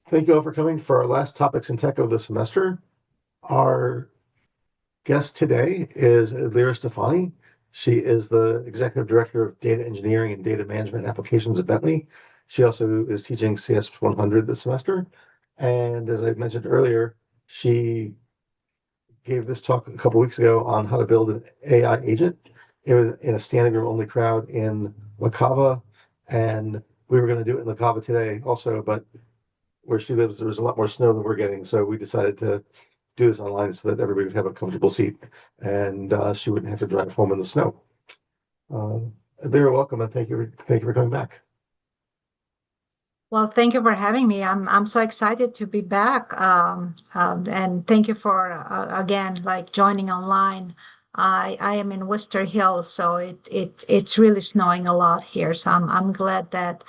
Thank you all for coming for our last Topics in Tech of the semester. Our guest today is Edlira Stefani. She is the Executive Director of Data Engineering and Data Management Applications at Bentley. She also is teaching CS 100 this semester. And as I mentioned earlier, she gave this talk a couple weeks ago on how to build an AI agent. It was in a standing room only crowd in La Cava. And we were going to do it in La Cava today also, but where she lives, there was a lot more snow than we're getting. So we decided to do this online so that everybody would have a comfortable seat and she wouldn't have to drive home in the snow. Uh, they're welcome and thank you for coming back. Well, thank you for having me. I'm so excited to be back. And thank you for again like joining online. I am in Worcester Hills, so it's really snowing a lot here. So I'm glad that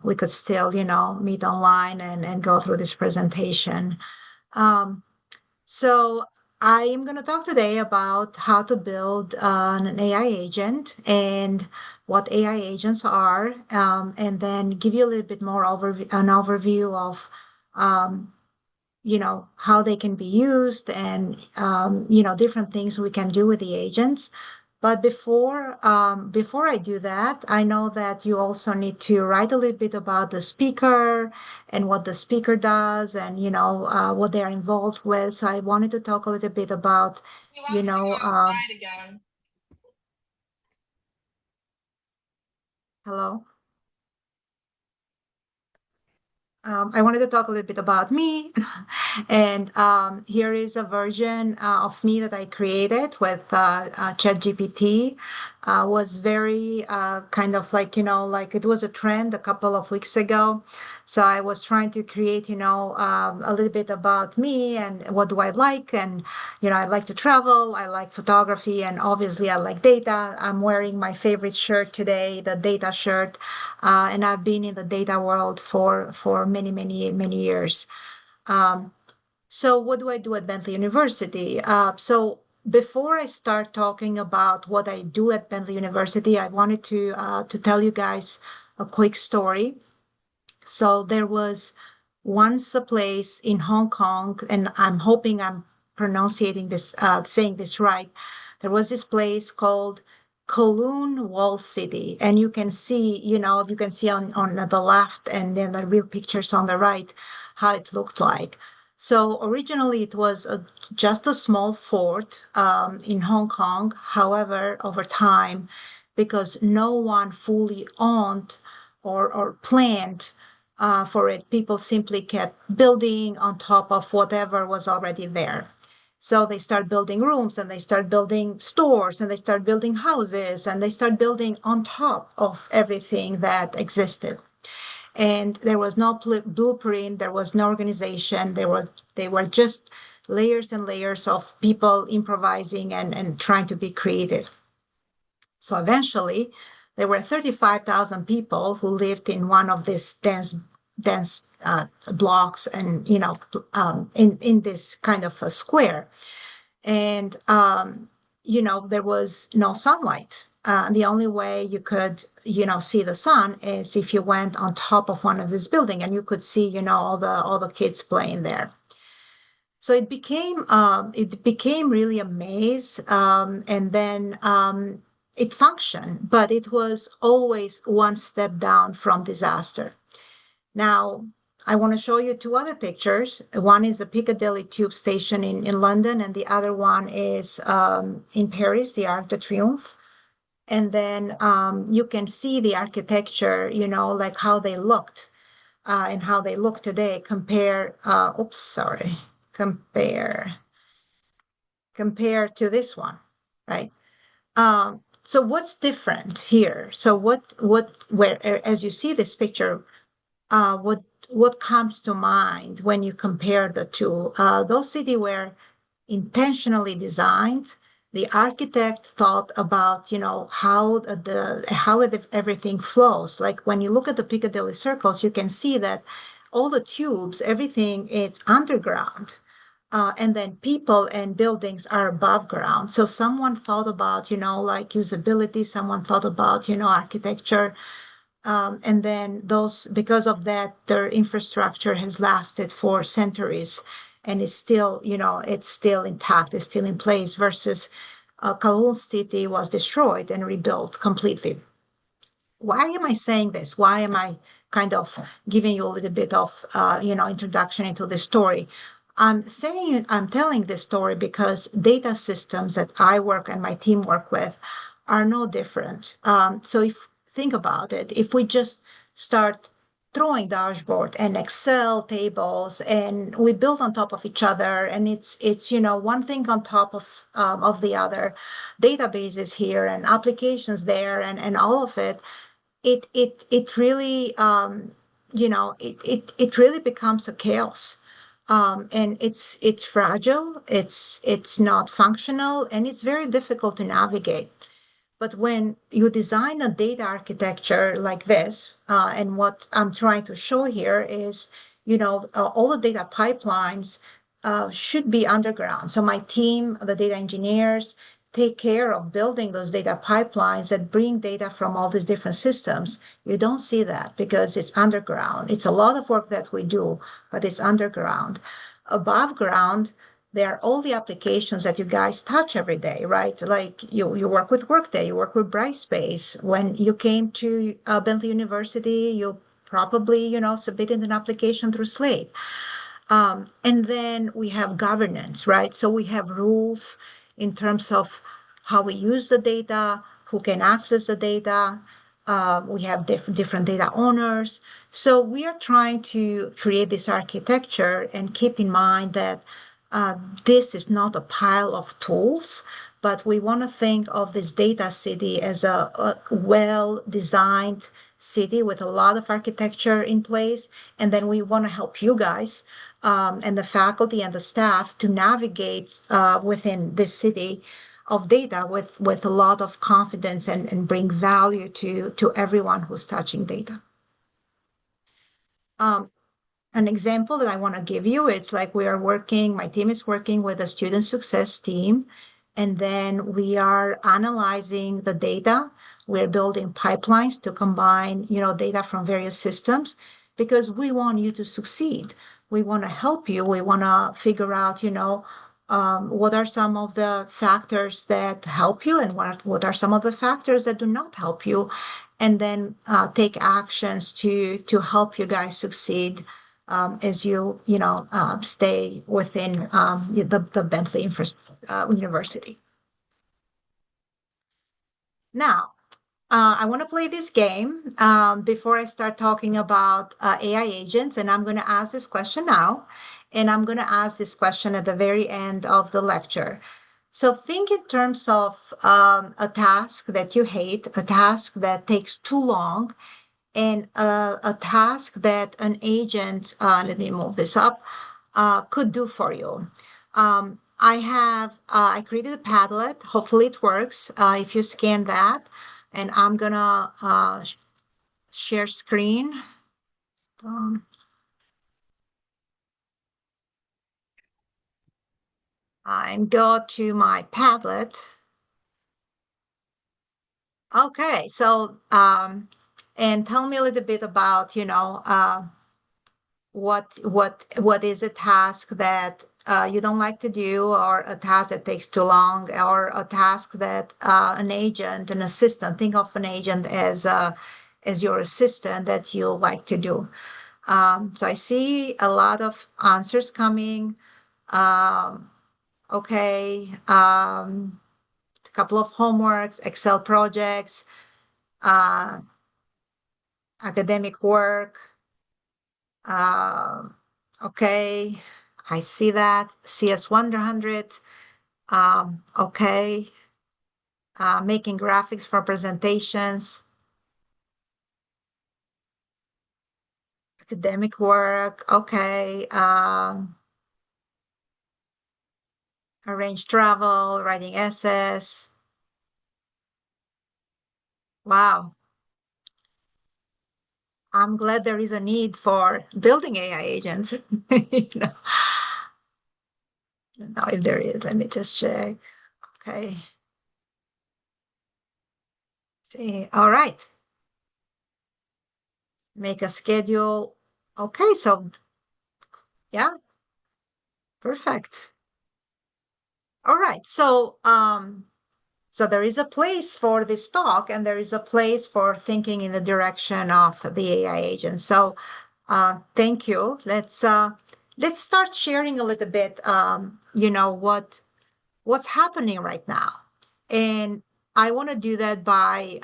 we could still, meet online and go through this presentation. Um, so I am going to talk today about how to build an AI agent and what AI agents are, and then give you a little bit more an overview of, um, how they can be used and, different things we can do with the agents. But before I do that, I know that you also need to write a little bit about the speaker and what the speaker does and, what they're involved with. So I wanted to talk a little bit about, He you wants to know, go outside again. hello. I wanted to talk a little bit about me. And here is a version of me that I created with ChatGPT. Was very kind of like, like it was a trend a couple of weeks ago. So I was trying to create, a little bit about me and what do I like. And, I like to travel, I like photography, and obviously I like data. I'm wearing my favorite shirt today, the data shirt. And I've been in the data world for many, many, many years. Um, so what do I do at Bentley University? So before I start talking about what I do at Bentley University, I wanted to tell you guys a quick story. So there was once a place in Hong Kong, and I'm hoping I'm saying this right. There was this place called Kowloon Wall City, and you can see on the left, and then the real pictures on the right, how it looked like. So originally it was just a small fort in Hong Kong. However, over time, because no one fully owned or planned for it. People simply kept building on top of whatever was already there. So they start building rooms and they start building stores and they start building houses and they start building on top of everything that existed. And there was no blueprint, there was no organization, they were just layers and layers of people improvising and trying to be creative. So eventually, there were 35,000 people who lived in one of these dense blocks, and in this kind of a square. And there was no sunlight. The only way you could, see the sun is if you went on top of one of these buildings, and you could see, all the kids playing there. So it became really a maze, and then it functioned, but it was always one step down from disaster. Now, I want to show you two other pictures. One is the Piccadilly Tube Station in London, and the other one is in Paris, the Arc de Triomphe. And then you can see the architecture, like how they looked and how they look today. Compare to this one, right? So what's different here? So where, as you see this picture, what comes to mind when you compare the two? Those cities were intentionally designed. The architect thought about, how everything flows. Like when you look at the Piccadilly circles, you can see that all the tubes, everything is underground. And then people and buildings are above ground. So someone thought about, like usability, someone thought about, architecture. And then because of that, their infrastructure has lasted for centuries and is still, it's still intact, it's still in place versus Kowloon City was destroyed and rebuilt completely. Why am I saying this? Why am I kind of giving you a little bit of, introduction into the story? I'm telling this story because data systems that I work and my team work with are no different. So if think about it, if we just start throwing dashboard and Excel tables and we build on top of each other and it's one thing on top of the other, databases here and applications there and all of it, it really it really becomes a chaos, and it's fragile, it's not functional, and it's very difficult to navigate. But when you design a data architecture like this, and what I'm trying to show here is, all the data pipelines should be underground. So my team, the data engineers, take care of building those data pipelines that bring data from all these different systems. You don't see that because it's underground. It's a lot of work that we do, but it's underground. Above ground, there are all the applications that you guys touch every day, right? Like you work with Workday, you work with Brightspace. When you came to Bentley University, you probably, submitted an application through Slate. And then we have governance, right? So we have rules in terms of how we use the data, who can access the data. We have different data owners. So we are trying to create this architecture and keep in mind that this is not a pile of tools, but we want to think of this data city as a well-designed city with a lot of architecture in place. And then we want to help you guys, and the faculty and the staff to navigate within this city of data with a lot of confidence and bring value to everyone who's touching data. An example that I want to give you, it's like my team is working with a student success team, and then we are analyzing the data. We're building pipelines to combine, data from various systems because we want you to succeed. We want to help you. We want to figure out, what are some of the factors that help you and what are some of the factors that do not help you, and then take actions to help you guys succeed, as stay within the Bentley University. Now, I want to play this game before I start talking about AI agents, and I'm going to ask this question now, and I'm going to ask this question at the very end of the lecture. So think in terms of a task that you hate, a task that takes too long, and a task that an agent, let me move this up, could do for you. I created a Padlet. Hopefully it works. If you scan that, and I'm gonna share screen. And go to my Padlet. Okay, so and tell me a little bit about, what is a task that you don't like to do, or a task that takes too long, or a task that an assistant, think of an agent as your assistant that you like to do. So I see a lot of answers coming. Okay, a couple of homeworks, Excel projects, academic work. Okay, I see that. CS100. Okay. Making graphics for presentations. Academic work. Okay. Arrange travel, writing essays. Wow. I'm glad there is a need for building AI agents. Now, if there is, let me just check. Okay. See, all right. make a schedule. Okay, so yeah, perfect. All right. So there is a place for this talk, and there is a place for thinking in the direction of the AI agent. So thank you. Let's start sharing a little bit, what's happening right now. And I want to do that by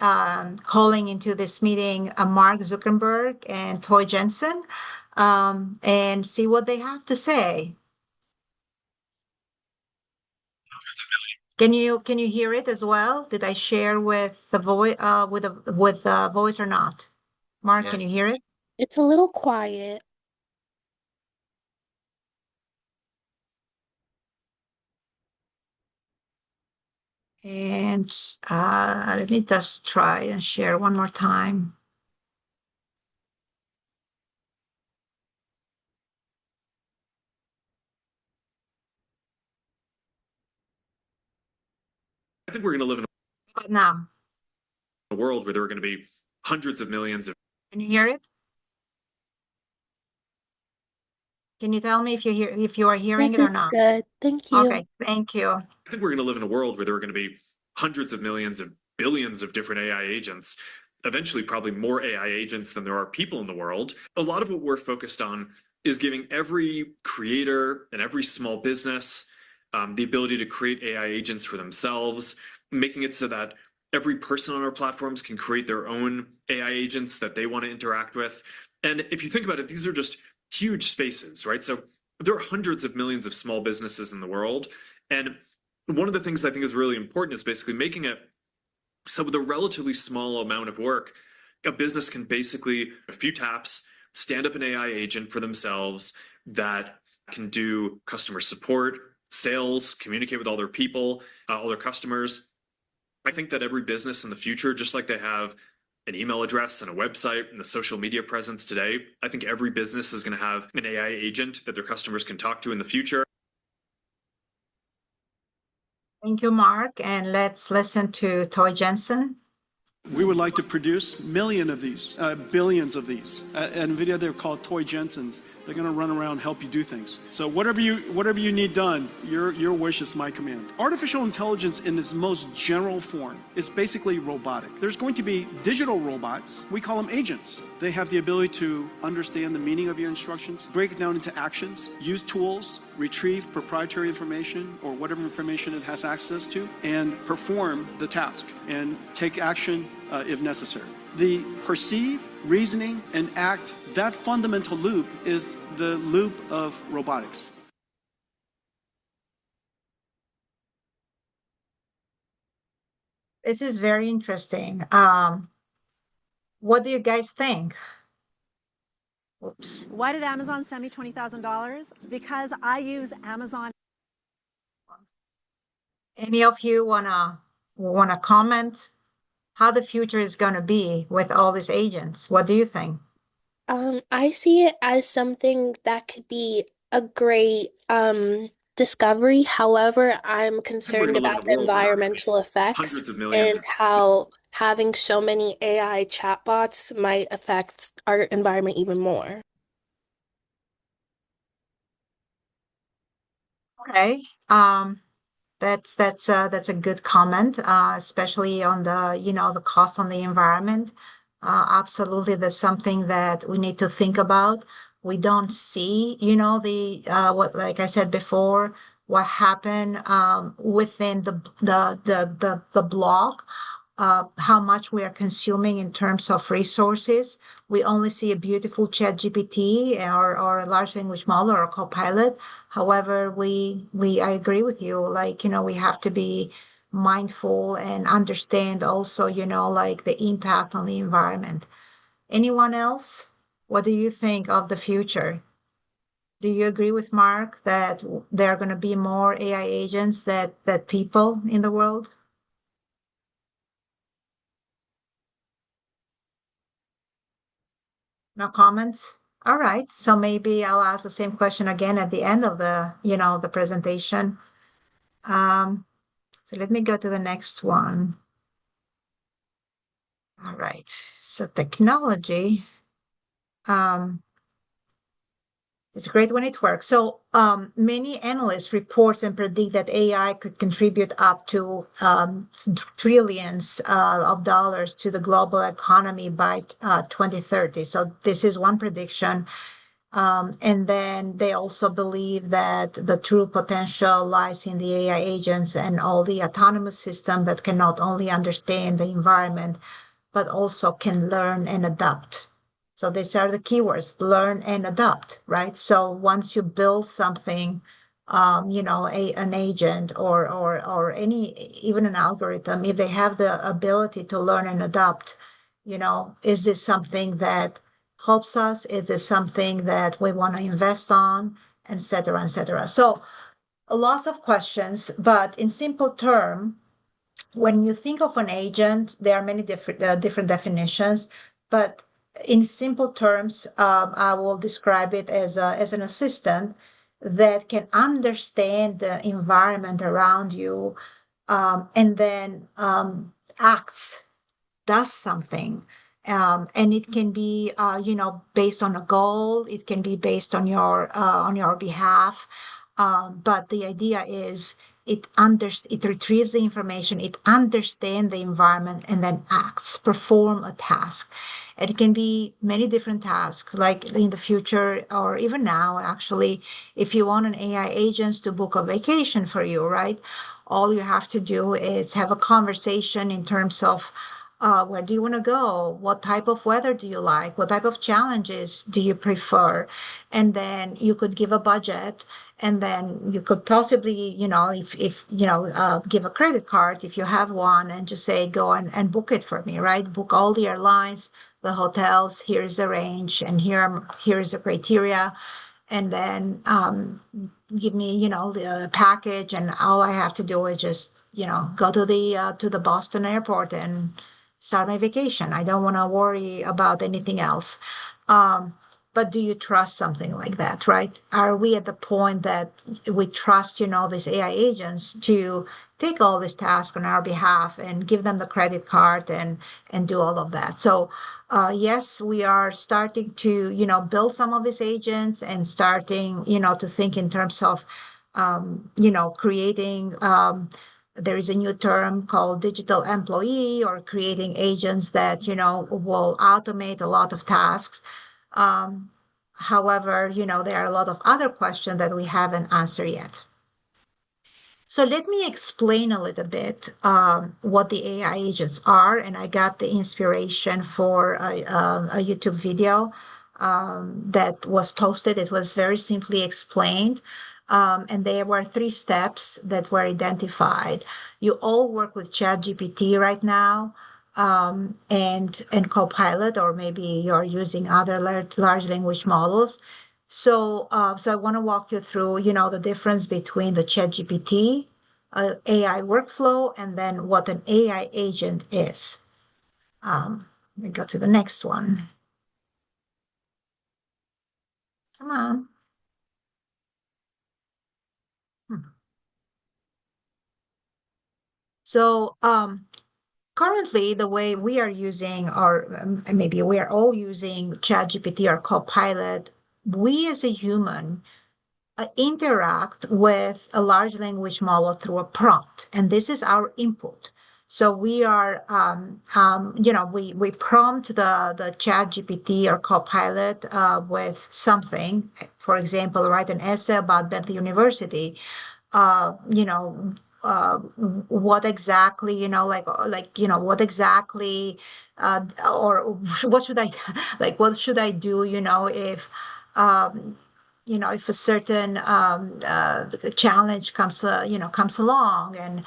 calling into this meeting Mark Zuckerberg and Toy Jensen, and see what they have to say. Can you hear it as well? Did I share with the voice with the voice or not? Mark, Yeah. can you hear it? It's a little quiet. And let me just try and share one more time. I think we're going to live in But now, a world where there are going to be hundreds of millions of. can you hear it? Can you tell me if you are hearing Yes, it or it's not? good. Thank you. Okay, thank you. I think we're going to live in a world where there are going to be hundreds of millions of billions of different AI agents. Eventually, probably more AI agents than there are people in the world. A lot of what we're focused on is giving every creator and every small business the ability to create AI agents for themselves, making it so that every person on our platforms can create their own AI agents that they want to interact with. And if you think about it, these are just huge spaces, right? So there are hundreds of millions of small businesses in the world. And one of the things I think is really important is basically making it so with a relatively small amount of work, a business can basically, a few taps, stand up an AI agent for themselves that can do customer support, sales, communicate with all their people, all their customers. I think that every business in the future, just like they have an email address and a website and a social media presence today, I think every business is going to have an AI agent that their customers can talk to in the future. Thank you, Mark. And let's listen to Toy Jensen. We would like to produce millions of these, billions of these. At NVIDIA, they're called Toy Jensens. They're going to run around and help you do things. So whatever you need done, your wish is my command. Artificial intelligence in its most general form is basically robotic. There's going to be digital robots. We call them agents. They have the ability to understand the meaning of your instructions, break it down into actions, use tools, retrieve proprietary information or whatever information it has access to, and perform the task and take action if necessary. The perceive, reasoning, and act, that fundamental loop is the loop of robotics. This is very interesting. What do you guys think? Oops. Why did Amazon send me $20,000? Because I use Amazon. Any of you wanna comment how the future is gonna be with all these agents? What do you think? I see it as something that could be a great discovery. However, I'm concerned live in about a the world where environmental effects hundreds of millions and of. how having so many AI chatbots might affect our environment even more. Okay. That's a good comment, especially on the cost on the environment. Absolutely, that's something that we need to think about. We don't see, the what like I said before, what happened within the block, how much we are consuming in terms of resources. We only see a beautiful chat GPT or a large language model or a copilot. However, I agree with you, like, we have to be mindful and understand also, like the impact on the environment. Anyone else? What do you think of the future? Do you agree with Mark that there are going to be more AI agents that people in the world? No comments? All right. So maybe I'll ask the same question again at the end of the presentation. So let me go to the next one. All right. So technology. It's great when it works. So many analysts reports and predict that AI could contribute up to trillions of dollars to the global economy by 2030. So this is one prediction. And then they also believe that the true potential lies in the AI agents and all the autonomous system that can not only understand the environment, but also can learn and adapt. So these are the keywords, learn and adapt, right? So once you build something, an agent or any, even an algorithm, if they have the ability to learn and adapt, is this something that helps us? Is this something that we want to invest on, et cetera, et cetera? So lots of questions, but in simple term, when you think of an agent, there are many different definitions, but in simple terms, I will describe it as an assistant that can understand the environment around you, and then acts, does something. And it can be, based on a goal. It can be based on your behalf. But the idea is it retrieves the information, it understands the environment, and then acts, perform a task. It can be many different tasks, like in the future or even now, actually, if you want an AI agent to book a vacation for you, right? All you have to do is have a conversation in terms of where do you want to go? What type of weather do you like? What type of challenges do you prefer? And then you could give a budget, and then you could possibly, if give a credit card if you have one, and just say, go and book it for me, right? Book all the airlines, the hotels. Here's the range, and here is the criteria, and then give me, the package, and all I have to do is just, go to the Boston airport and start my vacation. I don't want to worry about anything else. But do you trust something like that, right? Are we at the point that we trust, these AI agents to take all this task on our behalf and give them the credit card and do all of that? So yes, we are starting to, build some of these agents and starting, to think in terms of, creating. There is a new term called digital employee, or creating agents that, will automate a lot of tasks. However, there are a lot of other questions that we haven't answered yet. So let me explain a little bit what the AI agents are, and I got the inspiration for a YouTube video that was posted. It was very simply explained, and there were 3 steps that were identified. You all work with ChatGPT right now, and Copilot, or maybe you're using other large language models. So I want to walk you through, the difference between the ChatGPT AI workflow and then what an AI agent is. Let me go to the next one. Come on. So currently, the way we are using, or maybe we are all using ChatGPT or Copilot, we as a human interact with a large language model through a prompt, and this is our input. So we are, we prompt the ChatGPT or Copilot with something. For example, write an essay about Bentley University. What exactly, what exactly, or what should I, what should I do, if, if a certain challenge comes along, and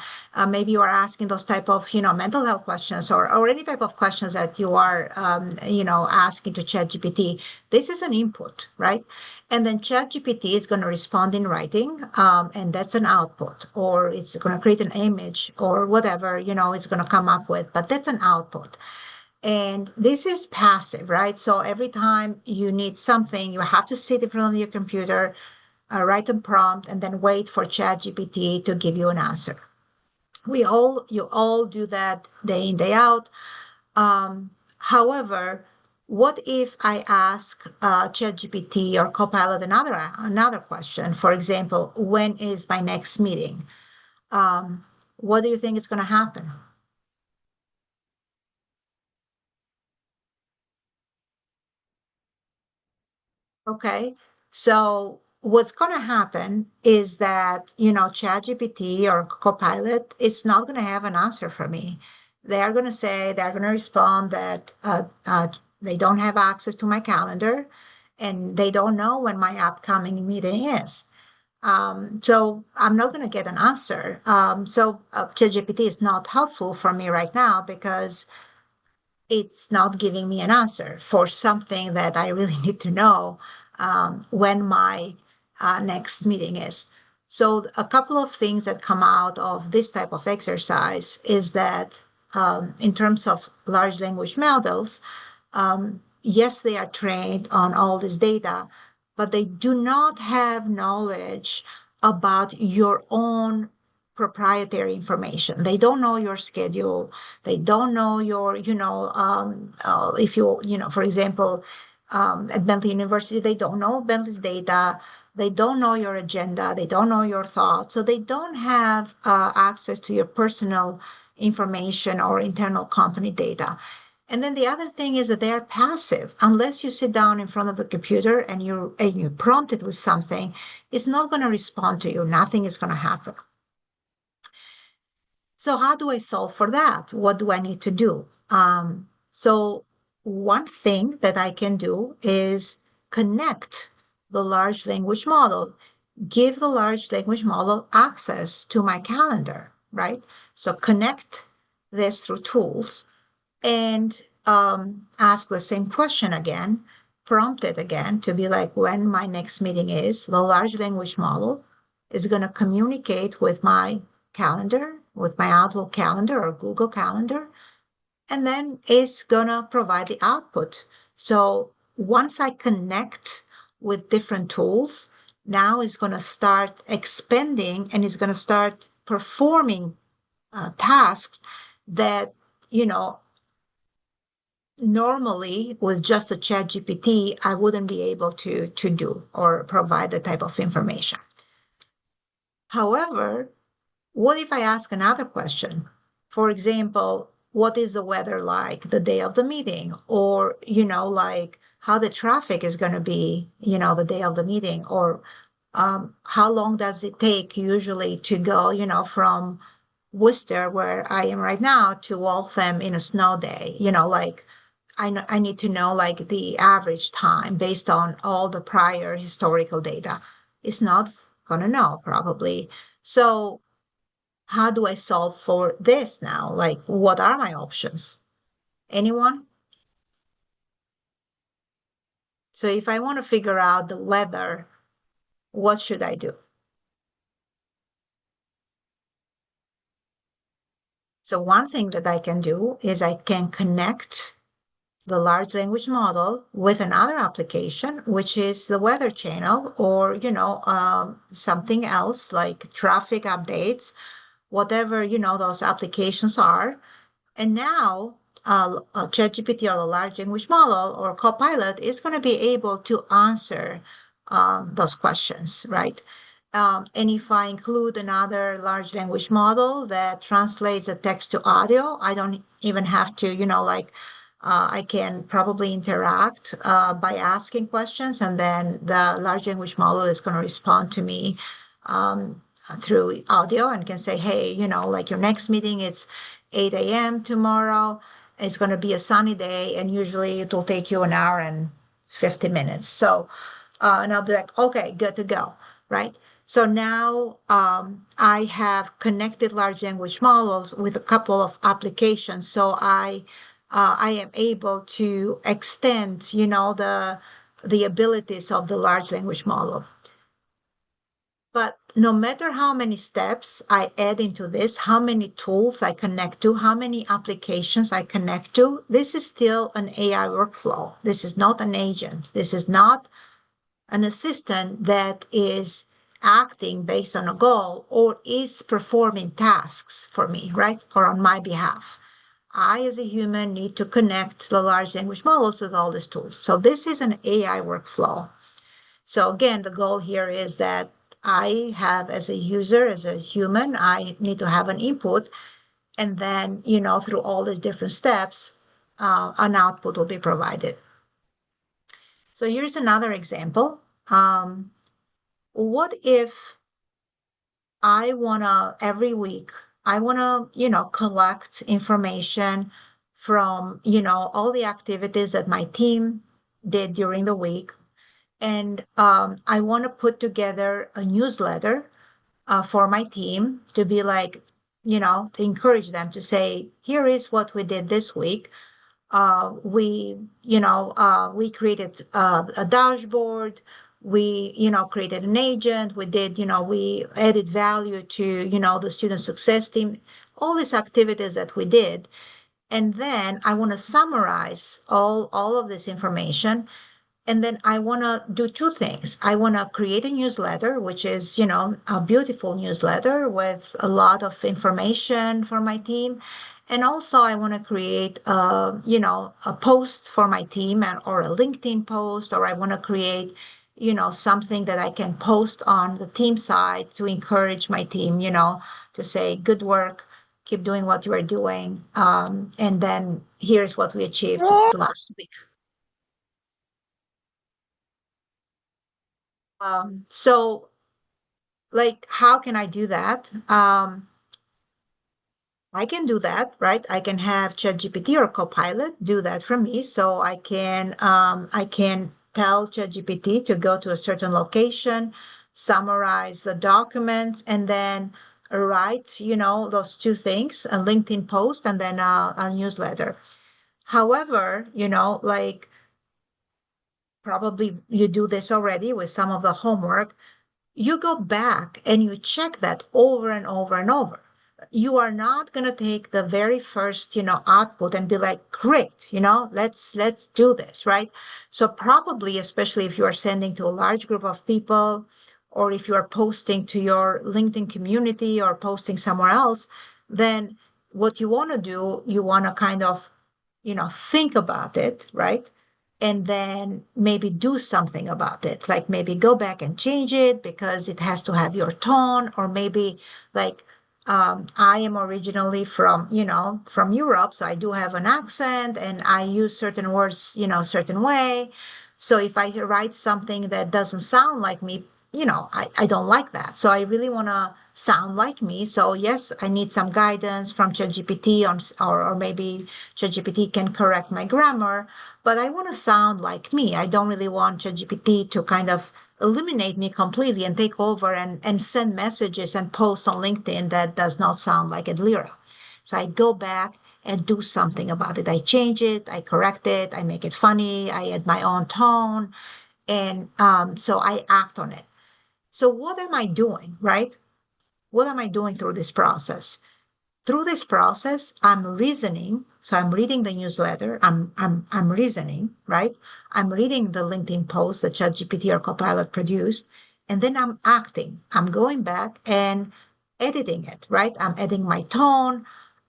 maybe you are asking those type of, mental health questions, or any type of questions that you are, asking to ChatGPT. This is an input, right? And then ChatGPT is going to respond in writing, and that's an output, or it's going to create an image or whatever, it's going to come up with, but that's an output. And this is passive, right? So every time you need something, you have to sit in front of your computer, write a prompt, and then wait for ChatGPT to give you an answer. You all do that day in, day out. However, what if I ask ChatGPT or Copilot another question? For example, when is my next meeting? What do you think is going to happen? Okay, so what's going to happen is that, ChatGPT or Copilot is not going to have an answer for me. They're going to respond that they don't have access to my calendar and they don't know when my upcoming meeting is. So I'm not going to get an answer. So ChatGPT is not helpful for me right now because it's not giving me an answer for something that I really need to know when my next meeting is. So a couple of things that come out of this type of exercise is that in terms of large language models, yes, they are trained on all this data, but they do not have knowledge about your own proprietary information. They don't know your schedule. They don't know your, if for example, at Bentley University, they don't know Bentley's data. They don't know your agenda. They don't know your thoughts. So they don't have access to your personal information or internal company data. And then the other thing is that they are passive. Unless you sit down in front of the computer and you prompt it with something, it's not going to respond to you. Nothing is going to happen. So how do I solve for that? What do I need to do? So one thing that I can do is connect the large language model, give the large language model access to my calendar, right? So connect this through tools and ask the same question again, prompt it again to be like, when my next meeting is, the large language model is going to communicate with my calendar, with my Outlook calendar or Google calendar, and then it's going to provide the output. So once I connect with different tools, now it's going to start expanding and it's going to start performing tasks that, normally with just a chat GPT, I wouldn't be able to do or provide the type of information. However, what if I ask another question? For example, what is the weather like the day of the meeting? Or, like how the traffic is going to be, the day of the meeting? Or how long does it take usually to go, from Worcester, where I am right now, to Waltham in a snow day? Like I need to know like the average time based on all the prior historical data. It's not gonna know probably. So how do I solve for this now? Like, what are my options? Anyone? So if I want to figure out the weather, what should I do? So one thing that I can do is I can connect the large language model with another application, which is the Weather Channel, or something else like traffic updates, whatever those applications are. And now ChatGPT or a large language model or Copilot is going to be able to answer those questions, right? And if I include another large language model that translates the text to audio, I don't even have to, I can probably interact by asking questions, and then the large language model is going to respond to me through audio and can say, hey, like your next meeting, it's 8 a.m. tomorrow. It's going to be a sunny day, and usually it will take you an hour and 50 minutes. So, and I'll be like, okay, good to go, right? So now I have connected large language models with a couple of applications. So I am able to extend, the abilities of the large language model. But no matter how many steps I add into this, how many tools I connect to, how many applications I connect to, this is still an AI workflow. This is not an agent. This is not an assistant that is acting based on a goal or is performing tasks for me, right? Or on my behalf. I, as a human, need to connect the large language models with all these tools. So this is an AI workflow. So again, the goal here is that I have, as a user, as a human, I need to have an input, and then, through all these different steps, an output will be provided. So here's another example. What if every week, I wanna, collect information from, all the activities that my team did during the week. And I want to put together a newsletter for my team to be like, to encourage them to say, here is what we did this week. We created a dashboard. We, created an agent. We did, we added value to, the student success team, all these activities that we did. And then I want to summarize all of this information, and then I want to do two things. I want to create a newsletter, which is, a beautiful newsletter with a lot of information for my team. And also I want to create, a post for my team or a LinkedIn post, or I want to create, something that I can post on the team side to encourage my team, to say, good work, keep doing what you are doing. And then here's what we achieved last week. So like, how can I do that? I can do that, right? I can have ChatGPT or Copilot do that for me. So I can tell ChatGPT to go to a certain location, summarize the documents, and then write, those two things, a LinkedIn post and then a newsletter. However, like probably you do this already with some of the homework, you go back and you check that over and over and over. You are not going to take the very first, output and be like, great, let's do this, right? So probably, especially if you are sending to a large group of people, or if you are posting to your LinkedIn community or posting somewhere else, then what you want to do, you want to kind of, think about it, right? And then maybe do something about it, like maybe go back and change it because it has to have your tone, or maybe like I am originally from Europe, so I do have an accent and I use certain words, certain way. So if I write something that doesn't sound like me, I don't like that. So I really want to sound like me. So yes, I need some guidance from ChatGPT or maybe ChatGPT can correct my grammar, but I want to sound like me. I don't really want ChatGPT to kind of eliminate me completely and take over and send messages and posts on LinkedIn that does not sound like Edlira. So I go back and do something about it. I change it, I correct it, I make it funny, I add my own tone, and so I act on it. So what am I doing, right? What am I doing through this process? Through this process, I'm reasoning. So I'm reading the newsletter. I'm reasoning, right? I'm reading the LinkedIn post that ChatGPT or Copilot produced, and then I'm acting. I'm going back and editing it, right? I'm adding my tone.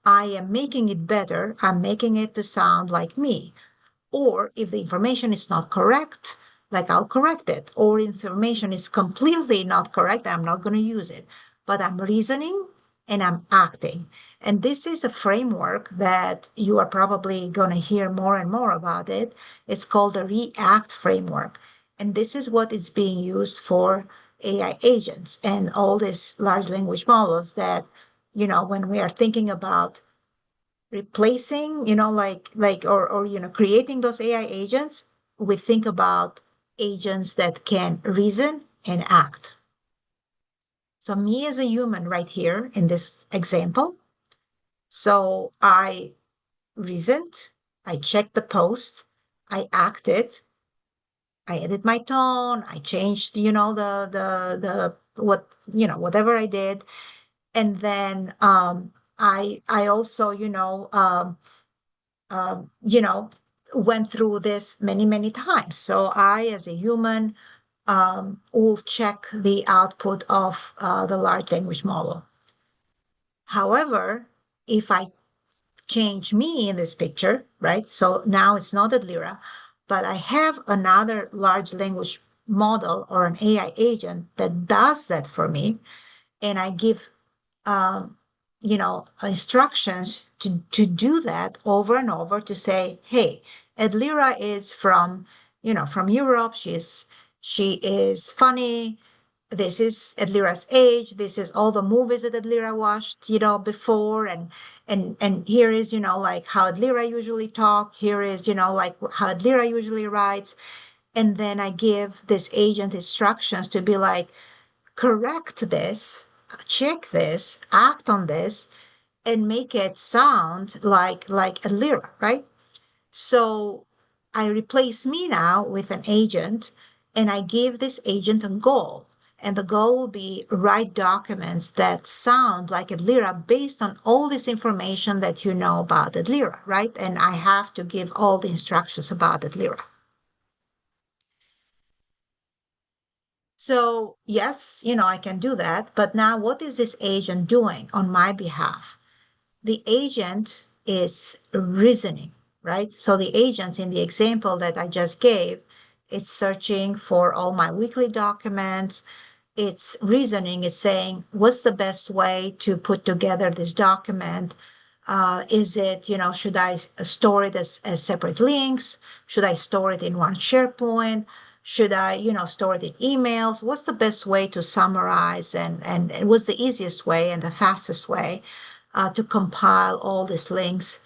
I am making it better. I'm making it to sound like me. Or if the information is not correct, like I'll correct it. Or information is completely not correct, I'm not going to use it. But I'm reasoning and I'm acting. And this is a framework that you are probably going to hear more and more about it. It's called the REACT framework. And this is what is being used for AI agents and all these large language models that, when we are thinking about replacing, creating those AI agents, we think about agents that can reason and act. So me as a human right here in this example, so I reasoned, I checked the post, I acted, I added my tone, I changed, whatever I did. And then I also, you know, went through this many, many times. So I, as a human, will check the output of the large language model. However, if I change me in this picture, right? So now it's not Edlira, but I have another large language model or an AI agent that does that for me, and I give instructions to do that over and over to say, hey, Edlira is from Europe. She is funny. This is Edlira's age. This is all the movies that Edlira watched, before, and here is, like how Edlira usually talk. Here is, like how Edlira usually writes. And then I give this agent instructions to be like, correct this, check this, act on this, and make it sound like a lyra, right? So I replace me now with an agent, and I give this agent a goal. And the goal will be write documents that sound like Edlira based on all this information that you know about Edlira, right? And I have to give all the instructions about Edlira. So yes, I can do that. But now what is this agent doing on my behalf? The agent is reasoning, right? So the agent in the example that I just gave, it's searching for all my weekly documents. It's reasoning, it's saying, what's the best way to put together this document? Is it, should I store it as separate links? Should I store it in one SharePoint? Should I, store it in emails? What's the best way to summarize and what's the easiest way and the fastest way to compile all these links,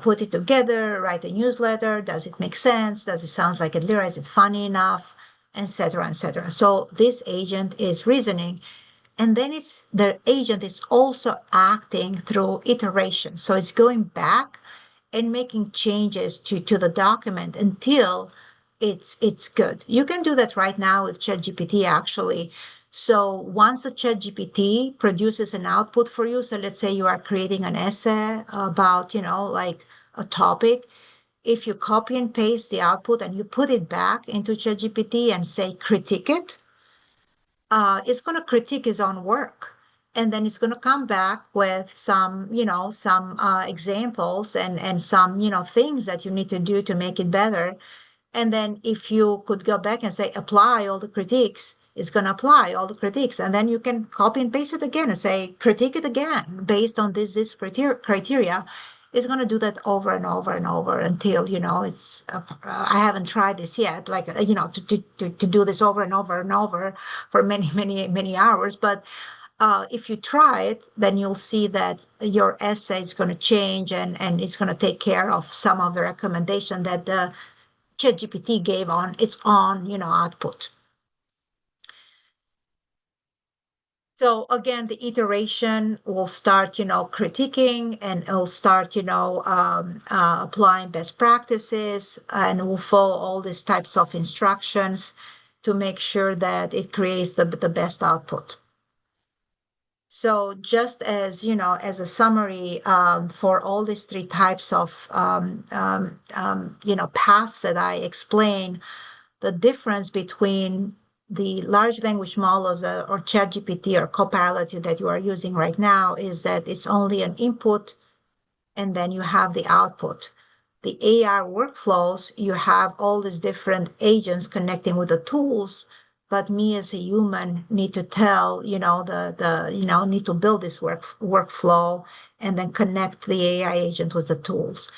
put it together, write a newsletter? Does it make sense? Does it sound like Edlira? Is it funny enough? Etc., etc. So this agent is reasoning, and then the agent is also acting through iteration. So it's going back and making changes to the document until it's good. You can do that right now with ChatGPT, actually. So once the ChatGPT produces an output for you, so let's say you are creating an essay about, like a topic, if you copy and paste the output and you put it back into ChatGPT and say critique it, it's going to critique his own work. And then it's going to come back with some, some examples and some, things that you need to do to make it better. And then if you could go back and say, apply all the critiques, it's going to apply all the critiques. And then you can copy and paste it again and say, critique it again based on this criteria. It's going to do that over and over and over until, it's, I haven't tried this yet, like, to do this over and over and over for many, many, many hours. But if you try it, then you'll see that your essay is going to change and it's going to take care of some of the recommendation that the ChatGPT gave on its own, output. So again, the iteration will start, critiquing, and it'll start, applying best practices, and will follow all these types of instructions to make sure that it creates the best output. So just as, as a summary for all these three types of, paths that I explain, the difference between the large language models or ChatGPT or Copilot that you are using right now is that it's only an input and then you have the output. The AR workflows, you have all these different agents connecting with the tools, but me as a human need to tell, need to build this workflow and then connect the AI agent with the tools.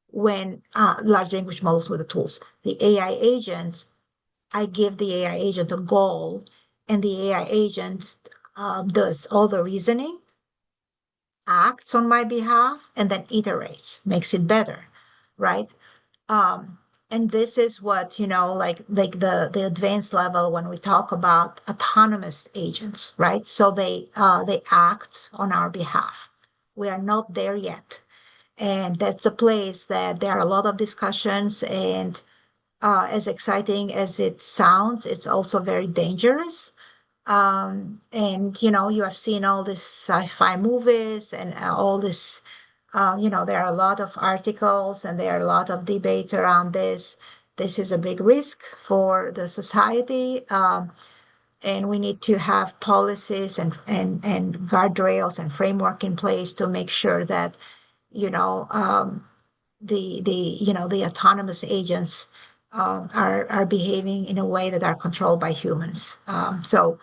When large language models with the tools, the AI agents, I give the AI agent a goal, and the AI agent does all the reasoning, acts on my behalf, and then iterates, makes it better, right? And this is what, like the advanced level when we talk about autonomous agents, right? So they act on our behalf. We are not there yet. And that's a place that there are a lot of discussions, and as exciting as it sounds, it's also very dangerous. And you have seen all these sci-fi movies and all this, there are a lot of articles and there are a lot of debates around this. This is a big risk for the society. And we need to have policies and guardrails and framework in place to make sure that, the autonomous agents are behaving in a way that are controlled by humans. So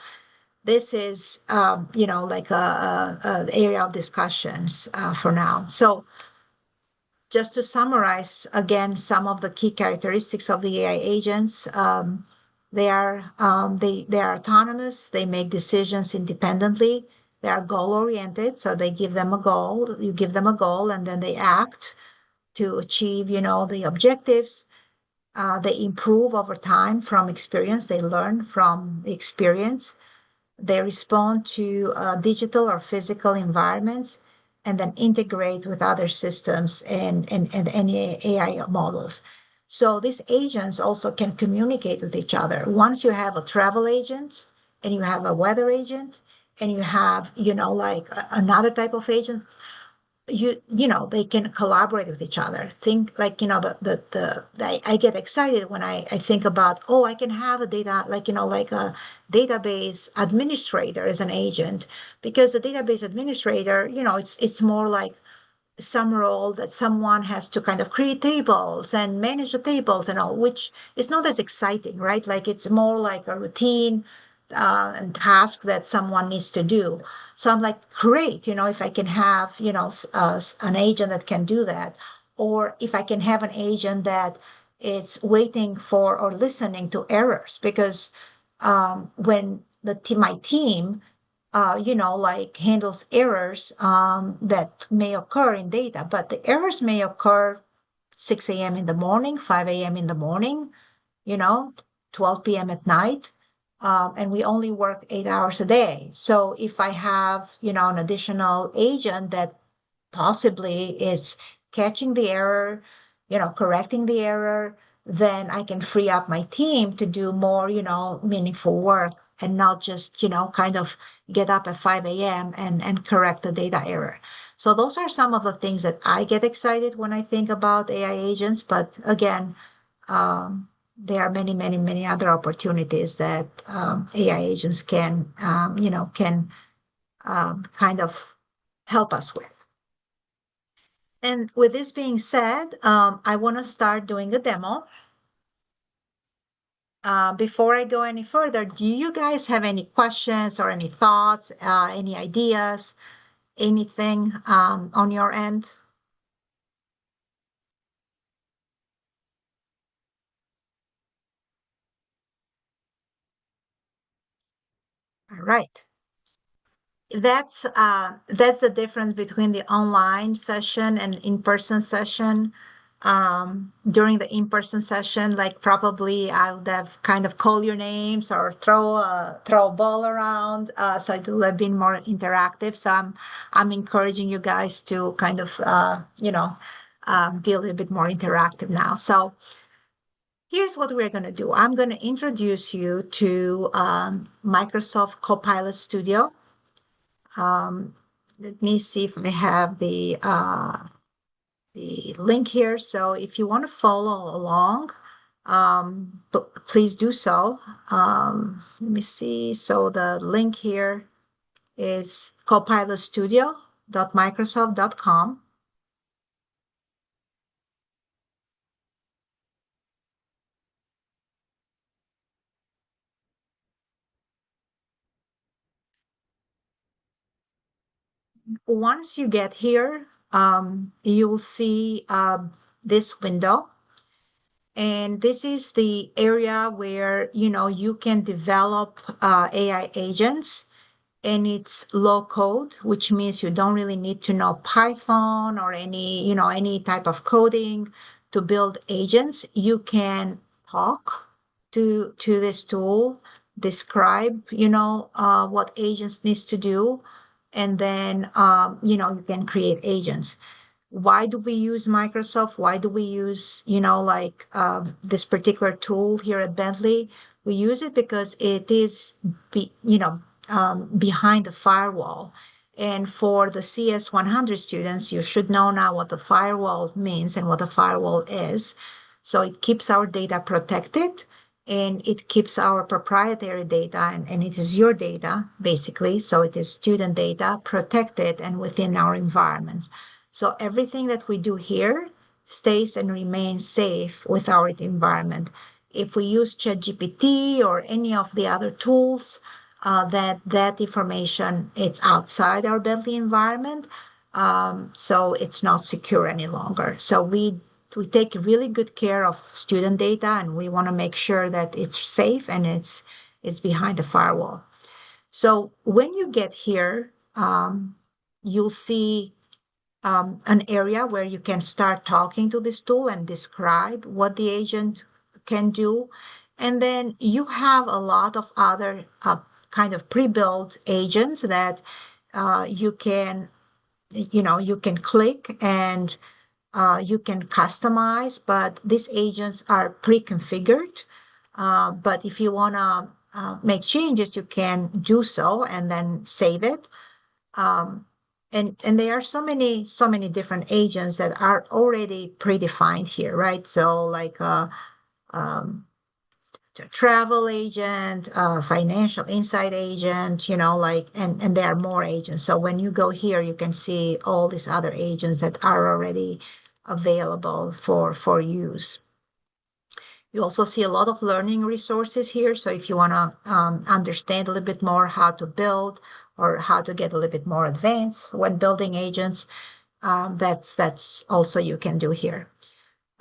this is like a area of discussions for now. So just to summarize again some of the key characteristics of the AI agents, they are autonomous. They make decisions independently. They are goal oriented, so they give them a goal. You give them a goal, and then they act to achieve, the objectives. They improve over time from experience. They learn from the experience. They respond to digital or physical environments and then integrate with other systems and any AI models. So these agents also can communicate with each other. Once you have a travel agent and you have a weather agent and you have, like another type of agent, they can collaborate with each other. Think like, I get excited when I think about, I can have a data, like, like a database administrator as an agent, because the database administrator, it's more like some role that someone has to kind of create tables and manage the tables and all, which is not as exciting, right? Like it's more like a routine and task that someone needs to do. So I'm like, great, if I can have, an agent that can do that, or if I can have an agent that is waiting for or listening to errors, because when my team like handles errors that may occur in data, but the errors may occur 6 a.m. in the morning, 5 a.m. in the morning, 12 p.m. at night. And we only work 8 hours a day. So if I have, an additional agent that possibly is catching the error, correcting the error, then I can free up my team to do more, meaningful work and not just, kind of get up at 5 a.m. and correct the data error. So those are some of the things that I get excited when I think about AI agents. But again, there are many, many, many other opportunities that AI agents can, kind of help us with. And with this being said, I want to start doing a demo. Before I go any further, do you guys have any questions or any thoughts, any ideas, anything on your end? All right. That's the difference between the online session and in-person session. During the in-person session, like probably I would have kind of call your names or throw a ball around, so it would have been more interactive. So I'm encouraging you guys to kind of be a little bit more interactive now. So here's what we're going to do. I'm going to introduce you to Microsoft Copilot Studio. Let me see if we have the link here. So if you want to follow along, please do so. Let me see. So the link here is copilotstudio.microsoft.com. Once you get here, you will see this window. And this is the area where, you can develop AI agents, and it's low code, which means you don't really need to know Python or any type of coding to build agents. You can talk to this tool, describe, what agents needs to do, and then, you can create agents. Why do we use Microsoft? Why do we use, this particular tool here at Bentley? We use it because it is, behind the firewall. And for the CS 100 students, you should know now what the firewall means and what the firewall is. So it keeps our data protected, and it keeps our proprietary data, and it is your data, basically. So it is student data protected and within our environments. So everything that we do here stays and remains safe with our environment. If we use ChatGPT or any of the other tools, that information, it's outside our Bentley environment, so it's not secure any longer. So we take really good care of student data, and we want to make sure that it's safe and it's behind the firewall. So when you get here, you'll see an area where you can start talking to this tool and describe what the agent can do. And then you have a lot of other kind of pre-built agents that you can click and you can customize, but these agents are pre-configured. But if you want to make changes, you can do so and then save it. And there are so many different agents that are already predefined here, right? So like um, travel agent, financial insight agent, and there are more agents. So when you go here, you can see all these other agents that are already available for use. You also see a lot of learning resources here. So if you want to understand a little bit more how to build or how to get a little bit more advanced when building agents, that's also you can do here.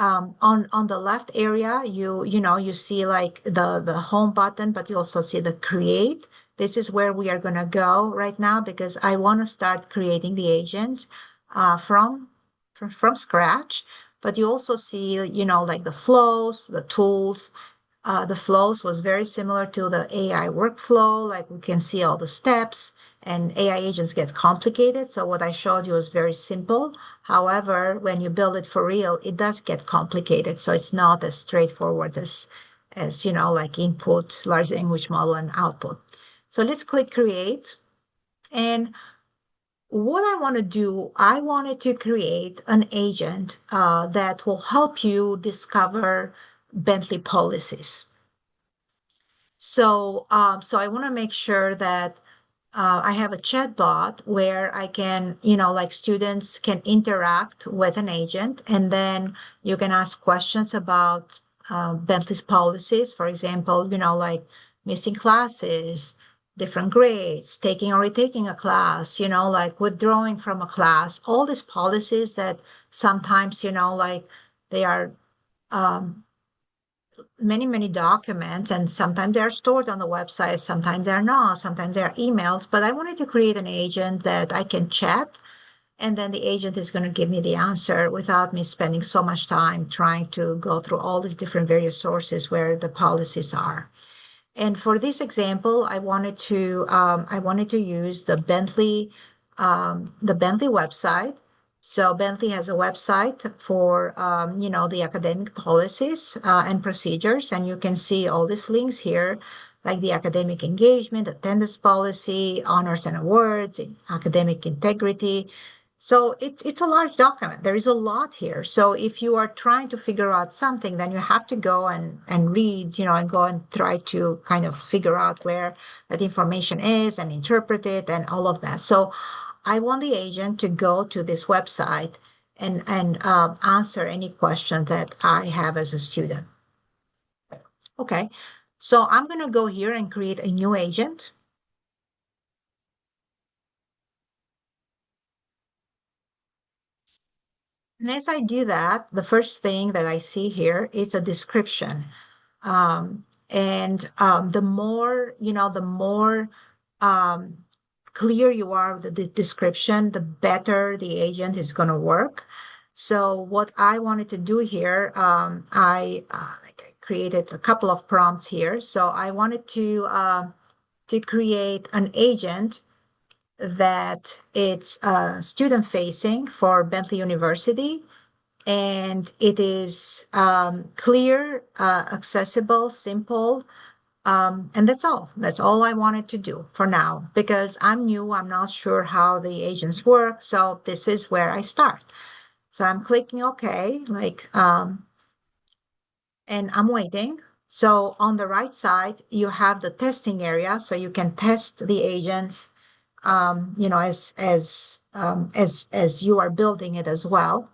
On the left area, you see like the home button, but you also see the create. This is where we are going to go right now because I want to start creating the agent from scratch. But you also see, like the flows, the tools. The flows was very similar to the AI workflow. Like we can see all the steps, and AI agents get complicated. So what I showed you was very simple. However, when you build it for real, it does get complicated. So it's not as straightforward as like input, large language model, and output. So let's click create. And what I want to do, I wanted to create an agent that will help you discover Bentley policies. So I want to make sure that I have a chat bot where I can, like students can interact with an agent, and then you can ask questions about Bentley's policies. For example, like missing classes, different grades, taking or retaking a class, like withdrawing from a class, all these policies that sometimes, like they are many documents, and sometimes they're stored on the website, sometimes they're not, sometimes they're emails. But I wanted to create an agent that I can chat, and then the agent is going to give me the answer without me spending so much time trying to go through all these different various sources where the policies are. And for this example, I wanted to use the Bentley website. So Bentley has a website for the academic policies and procedures, and you can see all these links here, like the academic engagement, attendance policy, honors and awards, academic integrity. So it's a large document. There is a lot here. So if you are trying to figure out something, then you have to go and read, and go and try to kind of figure out where that information is and interpret it and all of that. So I want the agent to go to this website and answer any question that I have as a student. Okay, so I'm going to go here and create a new agent. And as I do that, the first thing that I see here is a description. The more clear you are with the description, the better the agent is going to work. So what I wanted to do here, I created a couple of prompts here. So I wanted to create an agent that it's student facing for Bentley University, and it is clear, accessible, simple, and that's all I wanted to do for now, because I'm new, I'm not sure how the agents work, so this is where I start. So I'm clicking OK, and I'm waiting. So on the right side, you have the testing area, so you can test the agents, as as you are building it as well.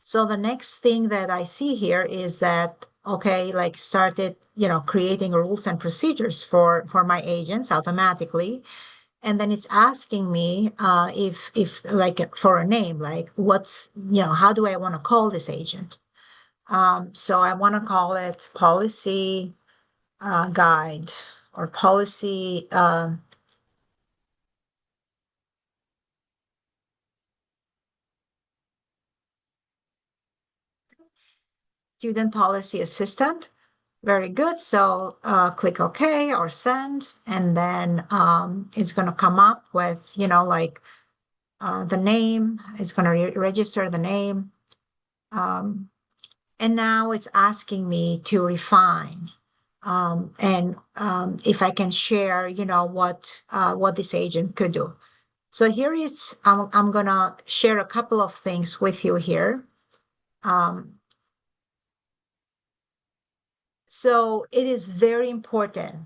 So the next thing that I see here is that, okay, like started, creating rules and procedures for my agents automatically. And then it's asking me if like for a name, like how do I want to call this agent? So I want to call it policy guide or policy student policy assistant. Very good. So click OK or send, and then it's going to come up with, the name. It's going to register the name. And now it's asking me to refine. And if I can share, what this agent could do. So here is, I'm going to share a couple of things with you here. So it is very important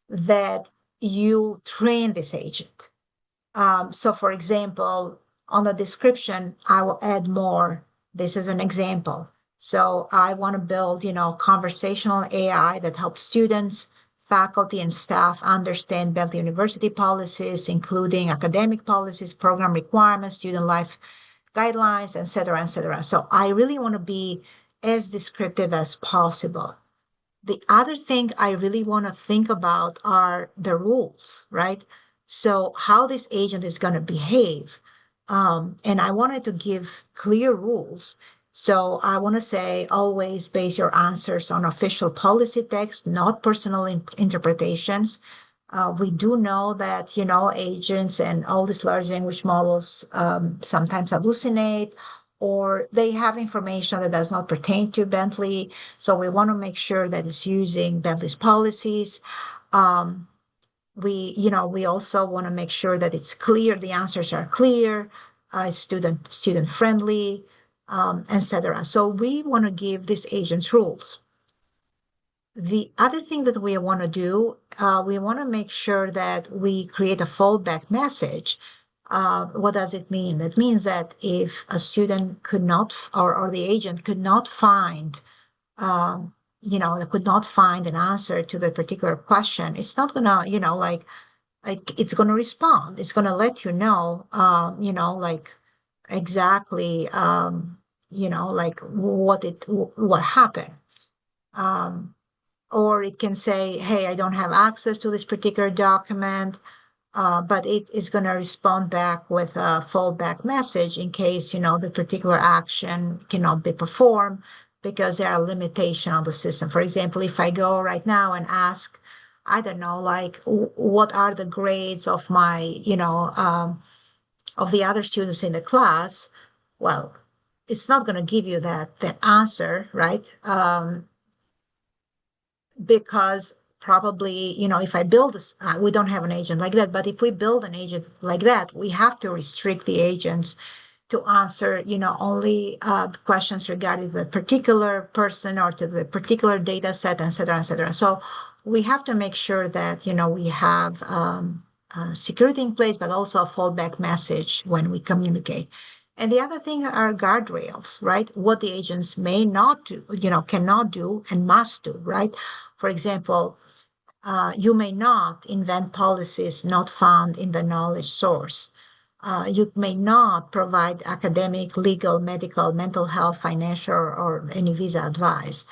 that you train this agent. So for example, on the description, I will add more. This is an example. So I want to build, conversational AI that helps students, faculty, and staff understand Bentley University policies, including academic policies, program requirements, student life guidelines, et cetera, et cetera. So I really want to be as descriptive as possible. The other thing I really want to think about are the rules, right? So how this agent is going to behave. And I wanted to give clear rules. So I want to say always base your answers on official policy text, not personal interpretations. We do know that, agents and all these large language models sometimes hallucinate, or they have information that does not pertain to Bentley. So we want to make sure that it's using Bentley's policies. We also want to make sure that it's clear, the answers are clear, student friendly, etc. So we want to give these agents rules. The other thing that we want to do, we want to make sure that we create a fallback message. What does it mean? That means that if a student could not, or the agent could not find, could not find an answer to the particular question, it's not gonna, like it's gonna respond. It's gonna let you know, like exactly, like what happened. Or it can say, hey, I don't have access to this particular document, but it is going to respond back with a fallback message in case, the particular action cannot be performed because there are limitations on the system. For example, if I go right now and ask, I don't know, like, what are the grades of my, of the other students in the class? Well, it's not going to give you that answer, right? Because probably, if I build this, we don't have an agent like that, but if we build an agent like that, we have to restrict the agents to answer, only questions regarding the particular person or to the particular data set, et cetera, et cetera. So we have to make sure that, we have security in place, but also a fallback message when we communicate. And the other thing are guardrails, right? What the agents may not do, cannot do and must do, right? For example, you may not invent policies not found in the knowledge source. You may not provide academic, legal, medical, mental health, financial, or any visa advice.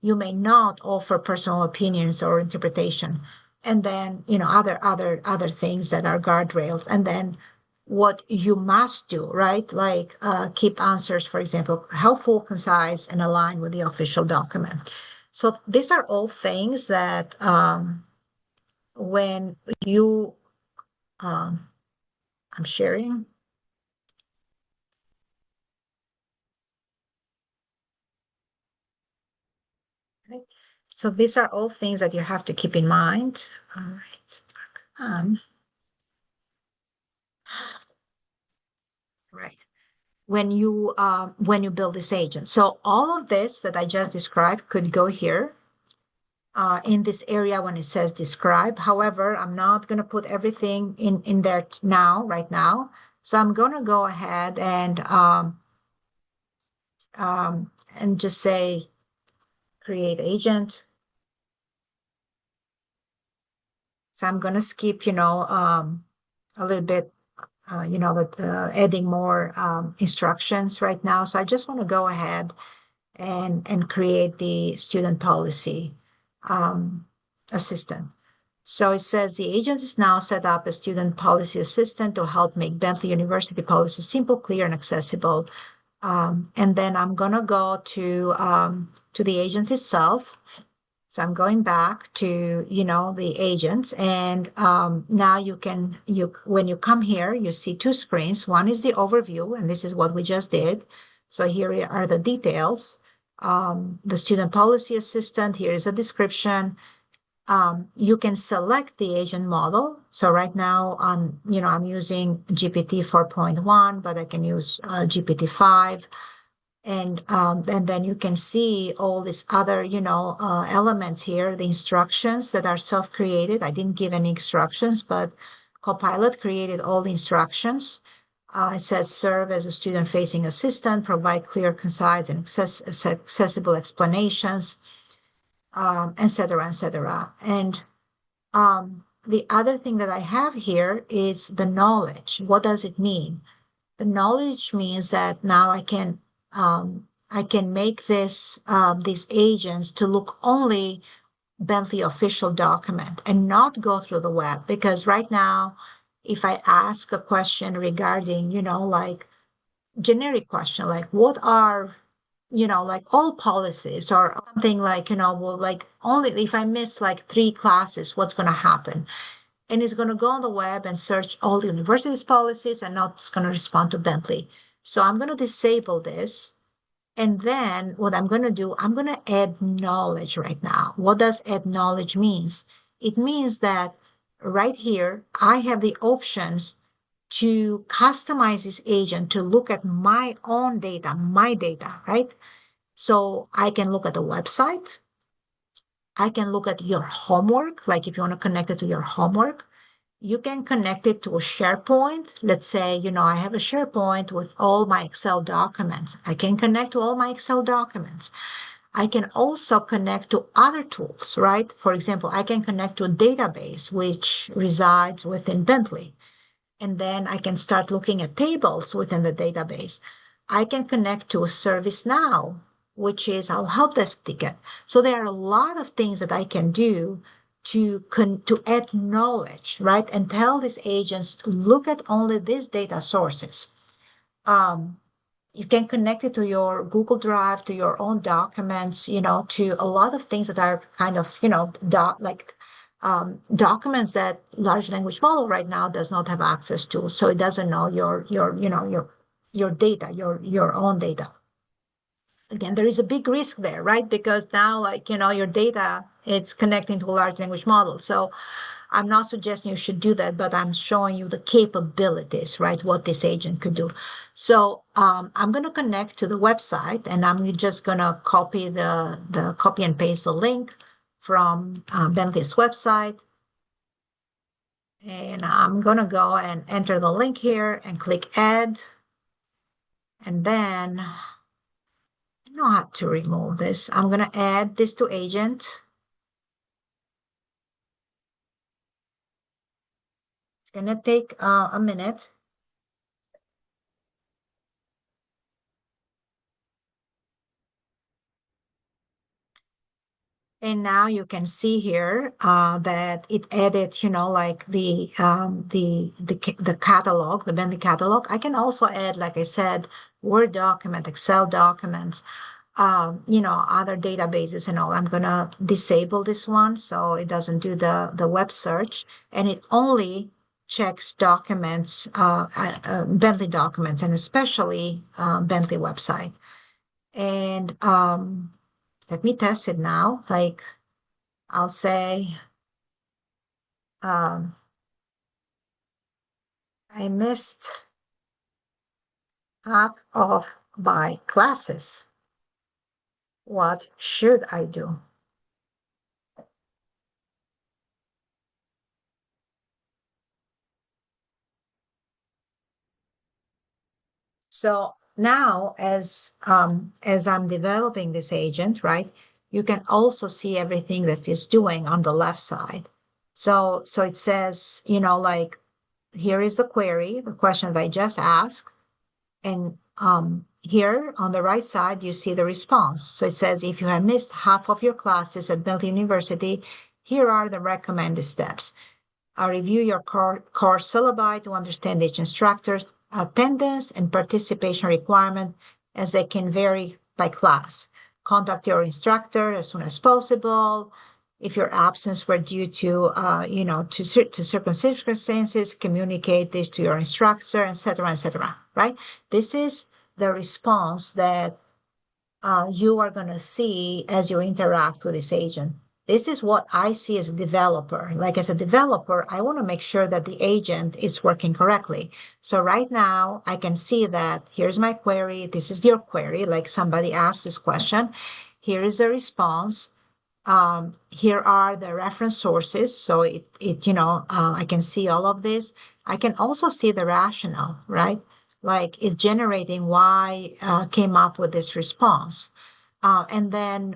You may not offer personal opinions or interpretation. And then, other things that are guardrails. And then what you must do, right? Like keep answers, for example, helpful, concise, and aligned with the official document. So these are all things that when you, I'm sharing. Okay. So these are all things that you have to keep in mind. All right. Right. When you build this agent. So all of this that I just described could go here. In this area when it says describe. However, I'm not going to put everything in there now, right now. So I'm going to go ahead and just say create agent. So I'm going to skip, a little bit, adding more instructions right now. So I just want to go ahead and create the student policy assistant. So it says the agent is now set up as student policy assistant to help make Bentley University policy simple, clear, and accessible. And then I'm gonna go to the agent itself. So I'm going back to, the agents, and now when you come here, you see two screens. One is the overview, and this is what we just did. So here are the details. The student policy assistant, here is a description. You can select the agent model. So right now, I'm using GPT 4.1, but I can use GPT 5. And then you can see all these other, elements here, the instructions that are self-created. I didn't give any instructions, but Copilot created all the instructions. It says serve as a student-facing assistant, provide clear, concise, and accessible explanations, et cetera, et cetera. And the other thing that I have here is the knowledge. What does it mean? The knowledge means that now I can make these agents to look only Bentley official document and not go through the web. Because right now, if I ask a question regarding, like generic question, like what are, like all policies or something like, well, like only if I miss like 3 classes, what's going to happen? And it's going to go on the web and search all the university's policies and not going to respond to Bentley. So I'm going to disable this. And then what I'm going to do, I'm going to add knowledge right now. What does add knowledge means? It means that right here, I have the options to customize this agent to look at my own data, my data, right? So I can look at the website. I can look at your homework, like if you want to connect it to your homework. You can connect it to a SharePoint. Let's say, I have a SharePoint with all my Excel documents. I can connect to all my Excel documents. I can also connect to other tools, right? For example, I can connect to a database which resides within Bentley. And then I can start looking at tables within the database. I can connect to a ServiceNow, which is our help desk ticket. So there are a lot of things that I can do to add knowledge, right? And tell these agents, look at only these data sources. You can connect it to your Google Drive, to your own documents, to a lot of things that are kind of, documents that large language model right now does not have access to. So it doesn't know your data, your own data. Again, there is a big risk there, right? Because now, your data, it's connecting to a large language model. So I'm not suggesting you should do that, but I'm showing you the capabilities, right? What this agent could do. So I'm going to connect to the website, and I'm just going to copy copy and paste the link from Bentley's website. And I'm going to go and enter the link here and click add. And then I know how to remove this. I'm going to add this to agent. It's going to take a minute. And now you can see here that it added, like the catalog, the Bentley catalog. I can also add, like I said, Word document, Excel documents, other databases and all. I'm gonna disable this one so it doesn't do the web search, and it only checks documents, Bentley documents, and especially Bentley website. And let me test it now. Like I'll say, I missed half of my classes. What should I do? So now as I'm developing this agent, right, you can also see everything that it's doing on the left side. So it says, like, here is the query, the question that I just asked. And here on the right side, you see the response. So it says, if you have missed half of your classes at Bentley University, here are the recommended steps. Review your course syllabi to understand each instructor's attendance and participation requirement, as they can vary by class. Contact your instructor as soon as possible. If your absence were due to, to certain circumstances, communicate this to your instructor, etc., right? This is the response that you are going to see as you interact with this agent. This is what I see as a developer. Like, as a developer, I want to make sure that the agent is working correctly. So right now I can see that here's my query. This is your query. Like, somebody asked this question. Here is the response. Here are the reference sources. So I can see all of this. I can also see the rationale, right? Like, it's generating why came up with this response. And then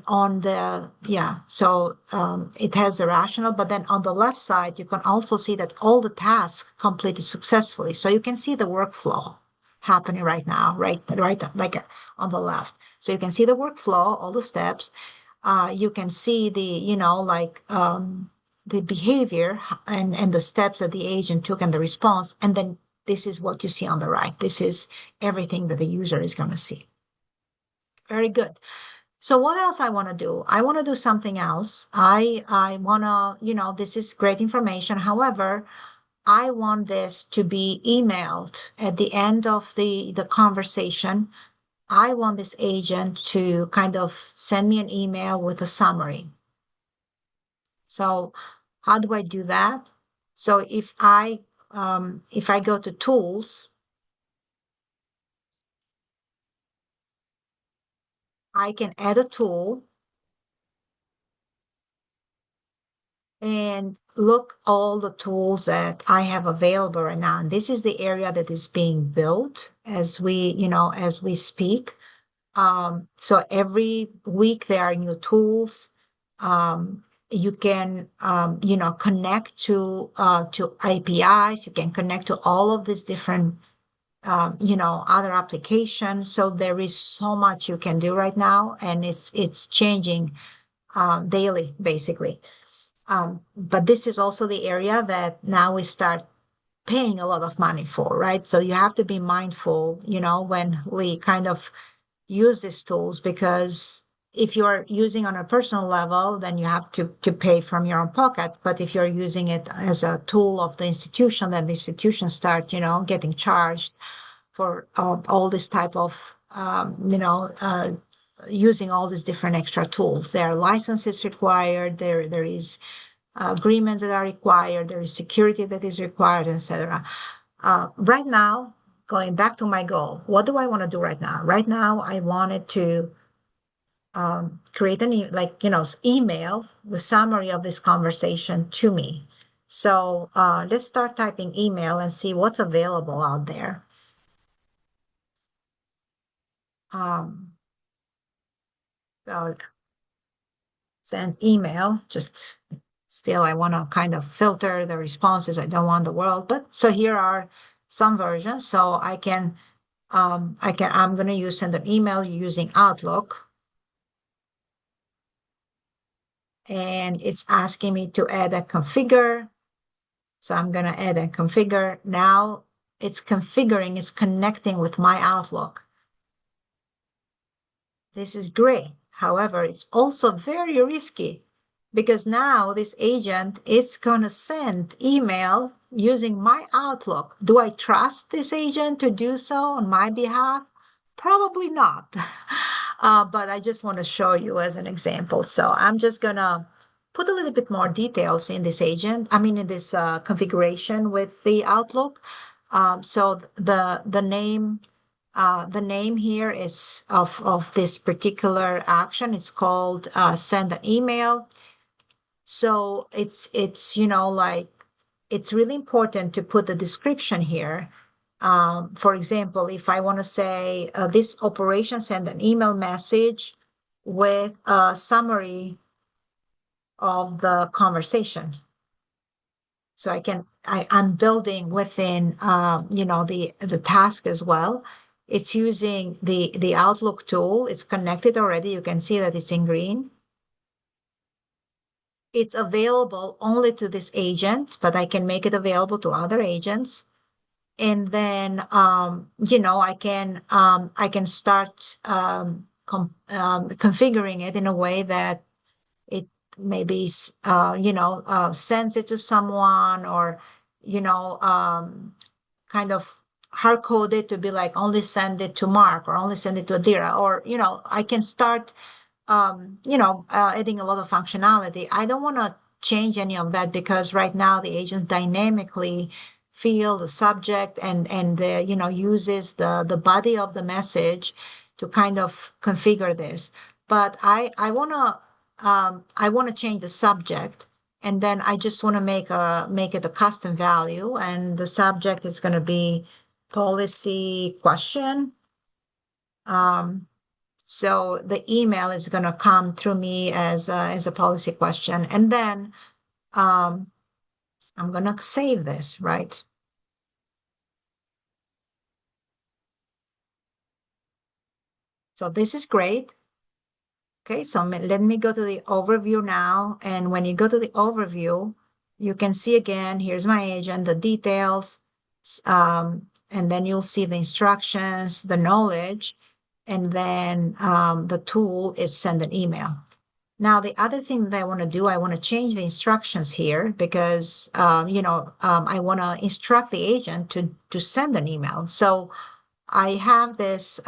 it has the rationale, but then on the left side, you can also see that all the tasks completed successfully. So you can see the workflow happening right now, right, like on the left. So you can see the workflow, all the steps. You can see the, the behavior and the steps that the agent took and the response. And then this is what you see on the right. This is everything that the user is going to see. Very good. So what else I want to do? I want to do something else. I want to, this is great information. However, I want this to be emailed at the end of the conversation. I want this agent to kind of send me an email with a summary. So how do I do that? So if I go to tools, I can add a tool and look all the tools that I have available right now. And this is the area that is being built as we speak. So every week there are new tools. You can, connect to APIs. You can connect to all of these different, other applications. So there is so much you can do right now, and it's changing daily, basically. But this is also the area that now we start paying a lot of money for, right? So you have to be mindful, when we kind of use these tools, because if you're using on a personal level, then you have to pay from your own pocket. But if you're using it as a tool of the institution, then the institution start, getting charged for all this type of, using all these different extra tools. There are licenses required. There is agreements that are required. There is security that is required, etc. Right now, going back to my goal, what do I want to do right now? Right now, I wanted to create email the summary of this conversation to me. So let's start typing email and see what's available out there. So send email, just still I want to kind of filter the responses. I don't want the world, but so here are some versions. So I'm going to send an email using Outlook. And it's asking me to add a configure. So I'm going to add a configure. Now it's configuring, it's connecting with my Outlook. This is great. However, it's also very risky, because now this agent is going to send email using my Outlook. Do I trust this agent to do so on my behalf? Probably not. But I just want to show you as an example. So I'm just going to put a little bit more details in this agent, in this configuration with the Outlook. So the name here is of this particular action. It's called send an email. So it's really important to put the description here. For example, if I want to say this operation send an email message with a summary of the conversation. So I'm building within, the task as well. It's using the Outlook tool. It's connected already. You can see that it's in green. It's available only to this agent, but I can make it available to other agents. And then, I can start configuring it in a way that it maybe sends it to someone, or kind of hard code it to be like only send it to Mark or only send it to Edlira, or I can start adding a lot of functionality. I don't want to change any of that because right now the agents dynamically fill the subject and uses the body of the message to kind of configure this. But I want to change the subject, and then I just want to make it a custom value, and the subject is going to be policy question. So the email is going to come through me as a policy question, and then I'm going to save this, right? So this is great. Okay, so let me go to the overview now. And when you go to the overview, you can see again, here's my agent, the details, and then you'll see the instructions, the knowledge, and then the tool is send an email. Now, the other thing that I want to do, I want to change the instructions here because, I want to instruct the agent to send an email. So I have this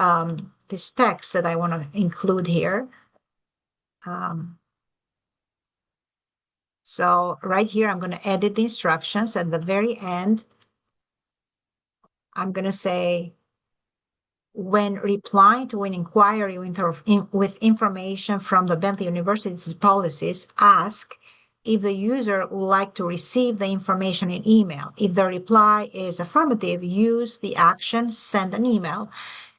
text that I want to include here. So right here, I'm going to edit the instructions. At the very end, I'm going to say, when replying to an inquiry with information from the Bentley University's policies, ask if the user would like to receive the information in email. If the reply is affirmative, use the action send an email.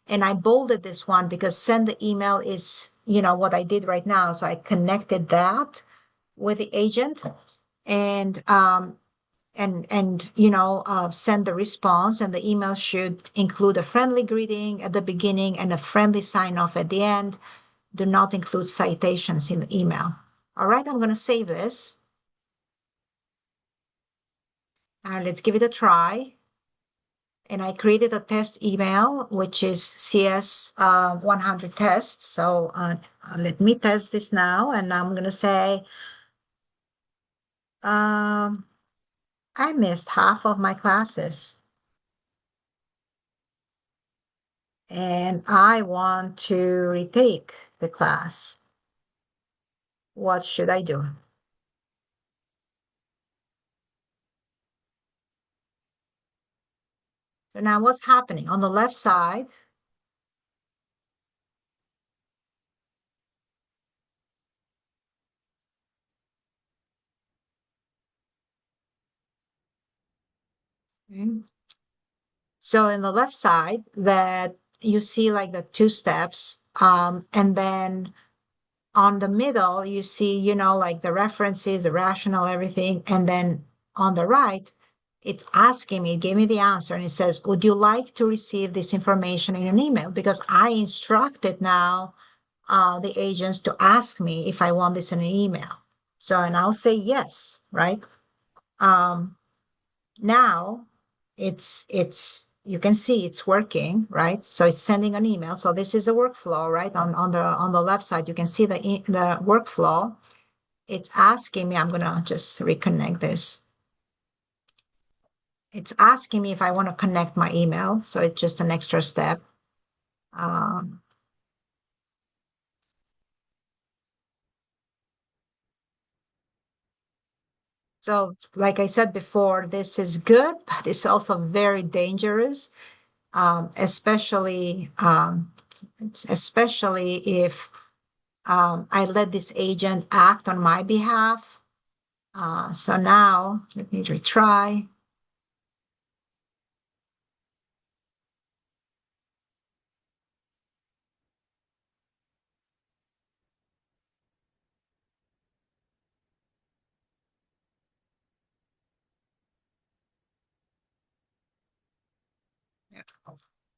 And I bolded this one because send the email is, what I did right now. So I connected that with the agent and send the response, and the email should include a friendly greeting at the beginning and a friendly sign off at the end. Do not include citations in the email. All right, I'm going to save this. Let's give it a try. And I created a test email, which is CS 100 tests. So let me test this now. And I'm going to say, I missed half of my classes. And I want to retake the class. What should I do? So now what's happening? On the left side, okay. So in the left side that you see like the two steps, and then on the middle, you see, like the references, the rational, everything. And then on the right, it's asking me, it gave me the answer, and it says, would you like to receive this information in an email? Because I instructed now the agents to ask me if I want this in an email. So, and I'll say yes, right? Now you can see it's working, right? So it's sending an email. So this is a workflow, right? On the left side, you can see the workflow. It's asking me, I'm gonna just reconnect this. It's asking me if I want to connect my email. So it's just an extra step. So like I said before, this is good, but it's also very dangerous, especially if I let this agent act on my behalf. So now let me retry.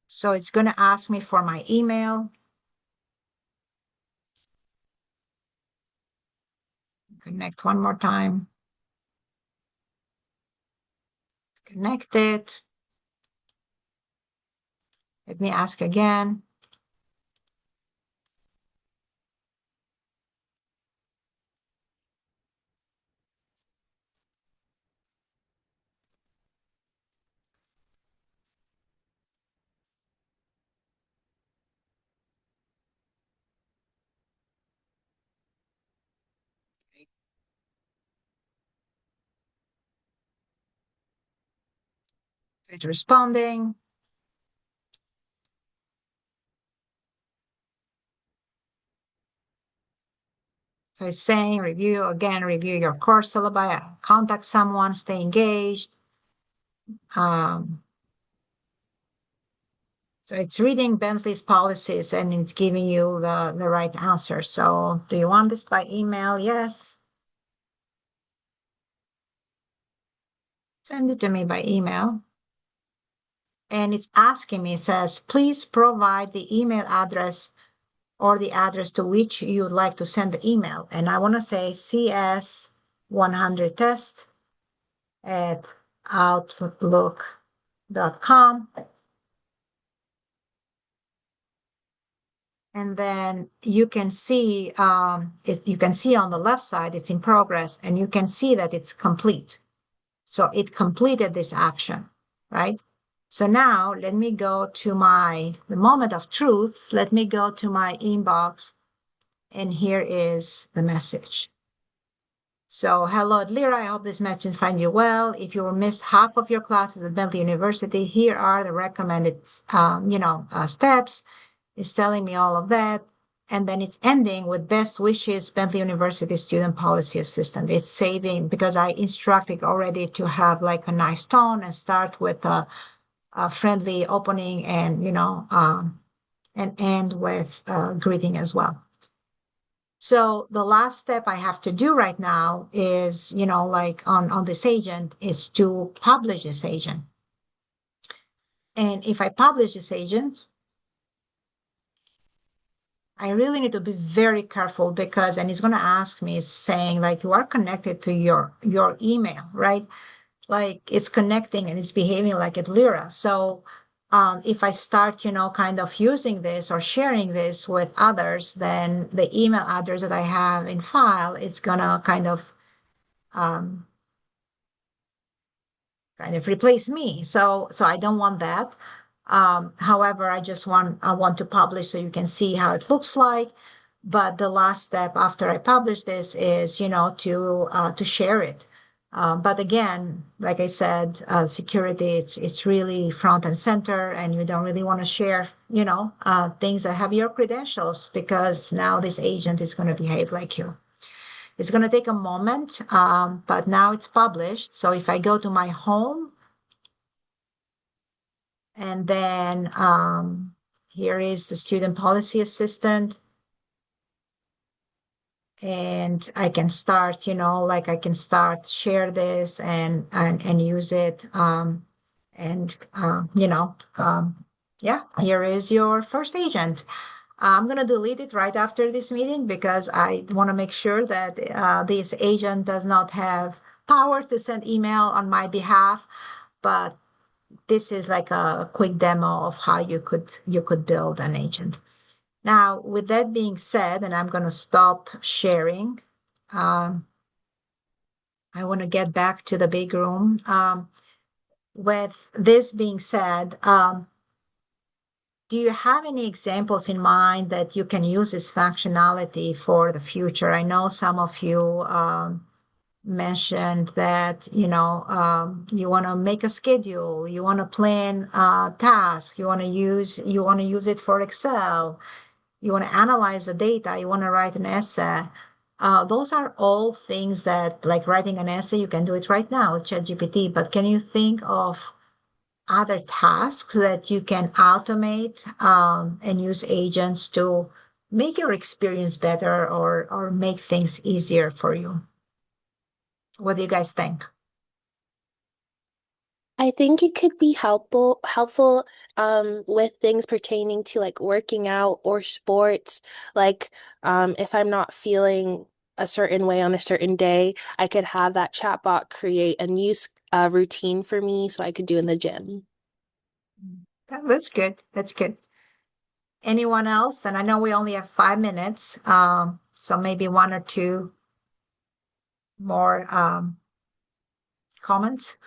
So it's going to ask me for my email. Connect one more time. Connect it. Let me ask again. It's responding. So it's saying review your course syllabi, contact someone, stay engaged. So it's reading Bentley's policies and it's giving you the right answer. So do you want this by email? Yes. Send it to me by email. And it's asking me, it says, please provide the email address or the address to which you would like to send the email. And I want to say cs100test@outlook.com. And then you can see, you can see on the left side, it's in progress, and you can see that it's complete. So it completed this action, right? So now let me go to the moment of truth. Let me go to my inbox, and here is the message. So hello, Edlira, I hope this message finds you well. If you missed half of your classes at Bentley University, here are the recommended, steps. It's telling me all of that. And then it's ending with best wishes, Bentley University Student Policy Assistant. It's saving because I instructed already to have like a nice tone and start with a friendly opening and, and end with greeting as well. So the last step I have to do right now is, like on this agent is to publish this agent. And if I publish this agent, I really need to be very careful because, and he's going to ask me saying like, you are connected to your email, right? Like it's connecting and it's behaving like Edlira. So if I start, kind of using this or sharing this with others, then the email address that I have in file, it's gonna kind of replace me. So I don't want that. However, I want to publish so you can see how it looks like. But the last step after I publish this is, to share it. But again, like I said, security, it's really front and center, and you don't really want to share, things that have your credentials because now this agent is going to behave like you. It's going to take a moment, but now it's published. So if I go to my home, and then here is the student policy assistant. And I can start, I can start share this and use it. Yeah, here is your first agent. I'm going to delete it right after this meeting because I want to make sure that this agent does not have power to send email on my behalf. But this is like a quick demo of how you could build an agent. Now, with that being said, and I'm going to stop sharing. I want to get back to the big room. With this being said, do you have any examples in mind that you can use this functionality for the future? I know some of you mentioned that, you want to make a schedule, you want to plan a task, you want to use it for Excel, you want to analyze the data, you want to write an essay. Those are all things that, like writing an essay, you can do it right now with ChatGPT, but can you think of other tasks that you can automate and use agents to make your experience better or make things easier for you? What do you guys think? I think it could be helpful with things pertaining to like working out or sports. Like if I'm not feeling a certain way on a certain day, I could have that chatbot create a new routine for me so I could do in the gym. That's good. That's good. Anyone else? And I know we only have 5 minutes, so maybe one or two more comments.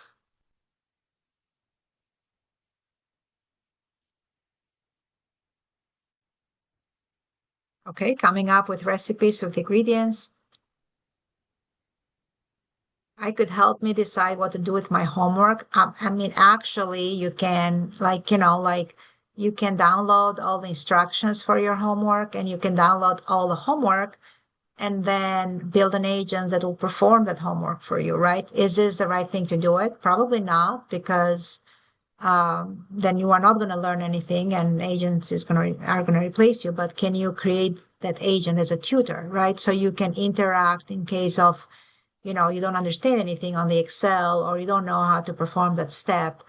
Okay, coming up with recipes with ingredients. I could help me decide what to do with my homework. I mean, actually, you can you can download all the instructions for your homework and you can download all the homework and then build an agent that will perform that homework for you, right? Is this the right thing to do it? Probably not, because then you are not going to learn anything and agents are going to replace you. But can you create that agent as a tutor, right? So you can interact in case of, you don't understand anything on the Excel or you don't know how to perform that step.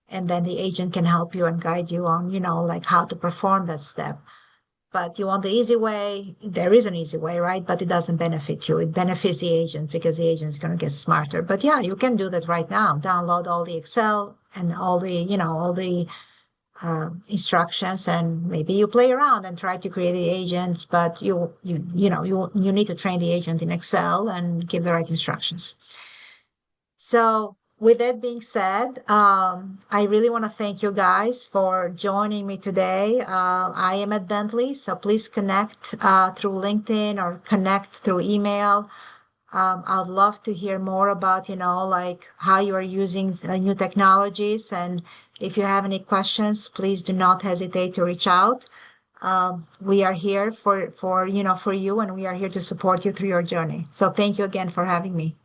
And then the agent can help you and guide you on, like how to perform that step. But you want the easy way, there is an easy way, right? But it doesn't benefit you. It benefits the agent because the agent is going to get smarter. But yeah, you can do that right now. Download all the Excel and all the instructions, and maybe you play around and try to create the agents, but you need to train the agent in Excel and give the right instructions. So with that being said, I really want to thank you guys for joining me today. I am at Bentley, so please connect through LinkedIn or connect through email. I'd love to hear more about, like how you are using new technologies. And if you have any questions, please do not hesitate to reach out. We are here for you, and we are here to support you through your journey. So thank you again for having me.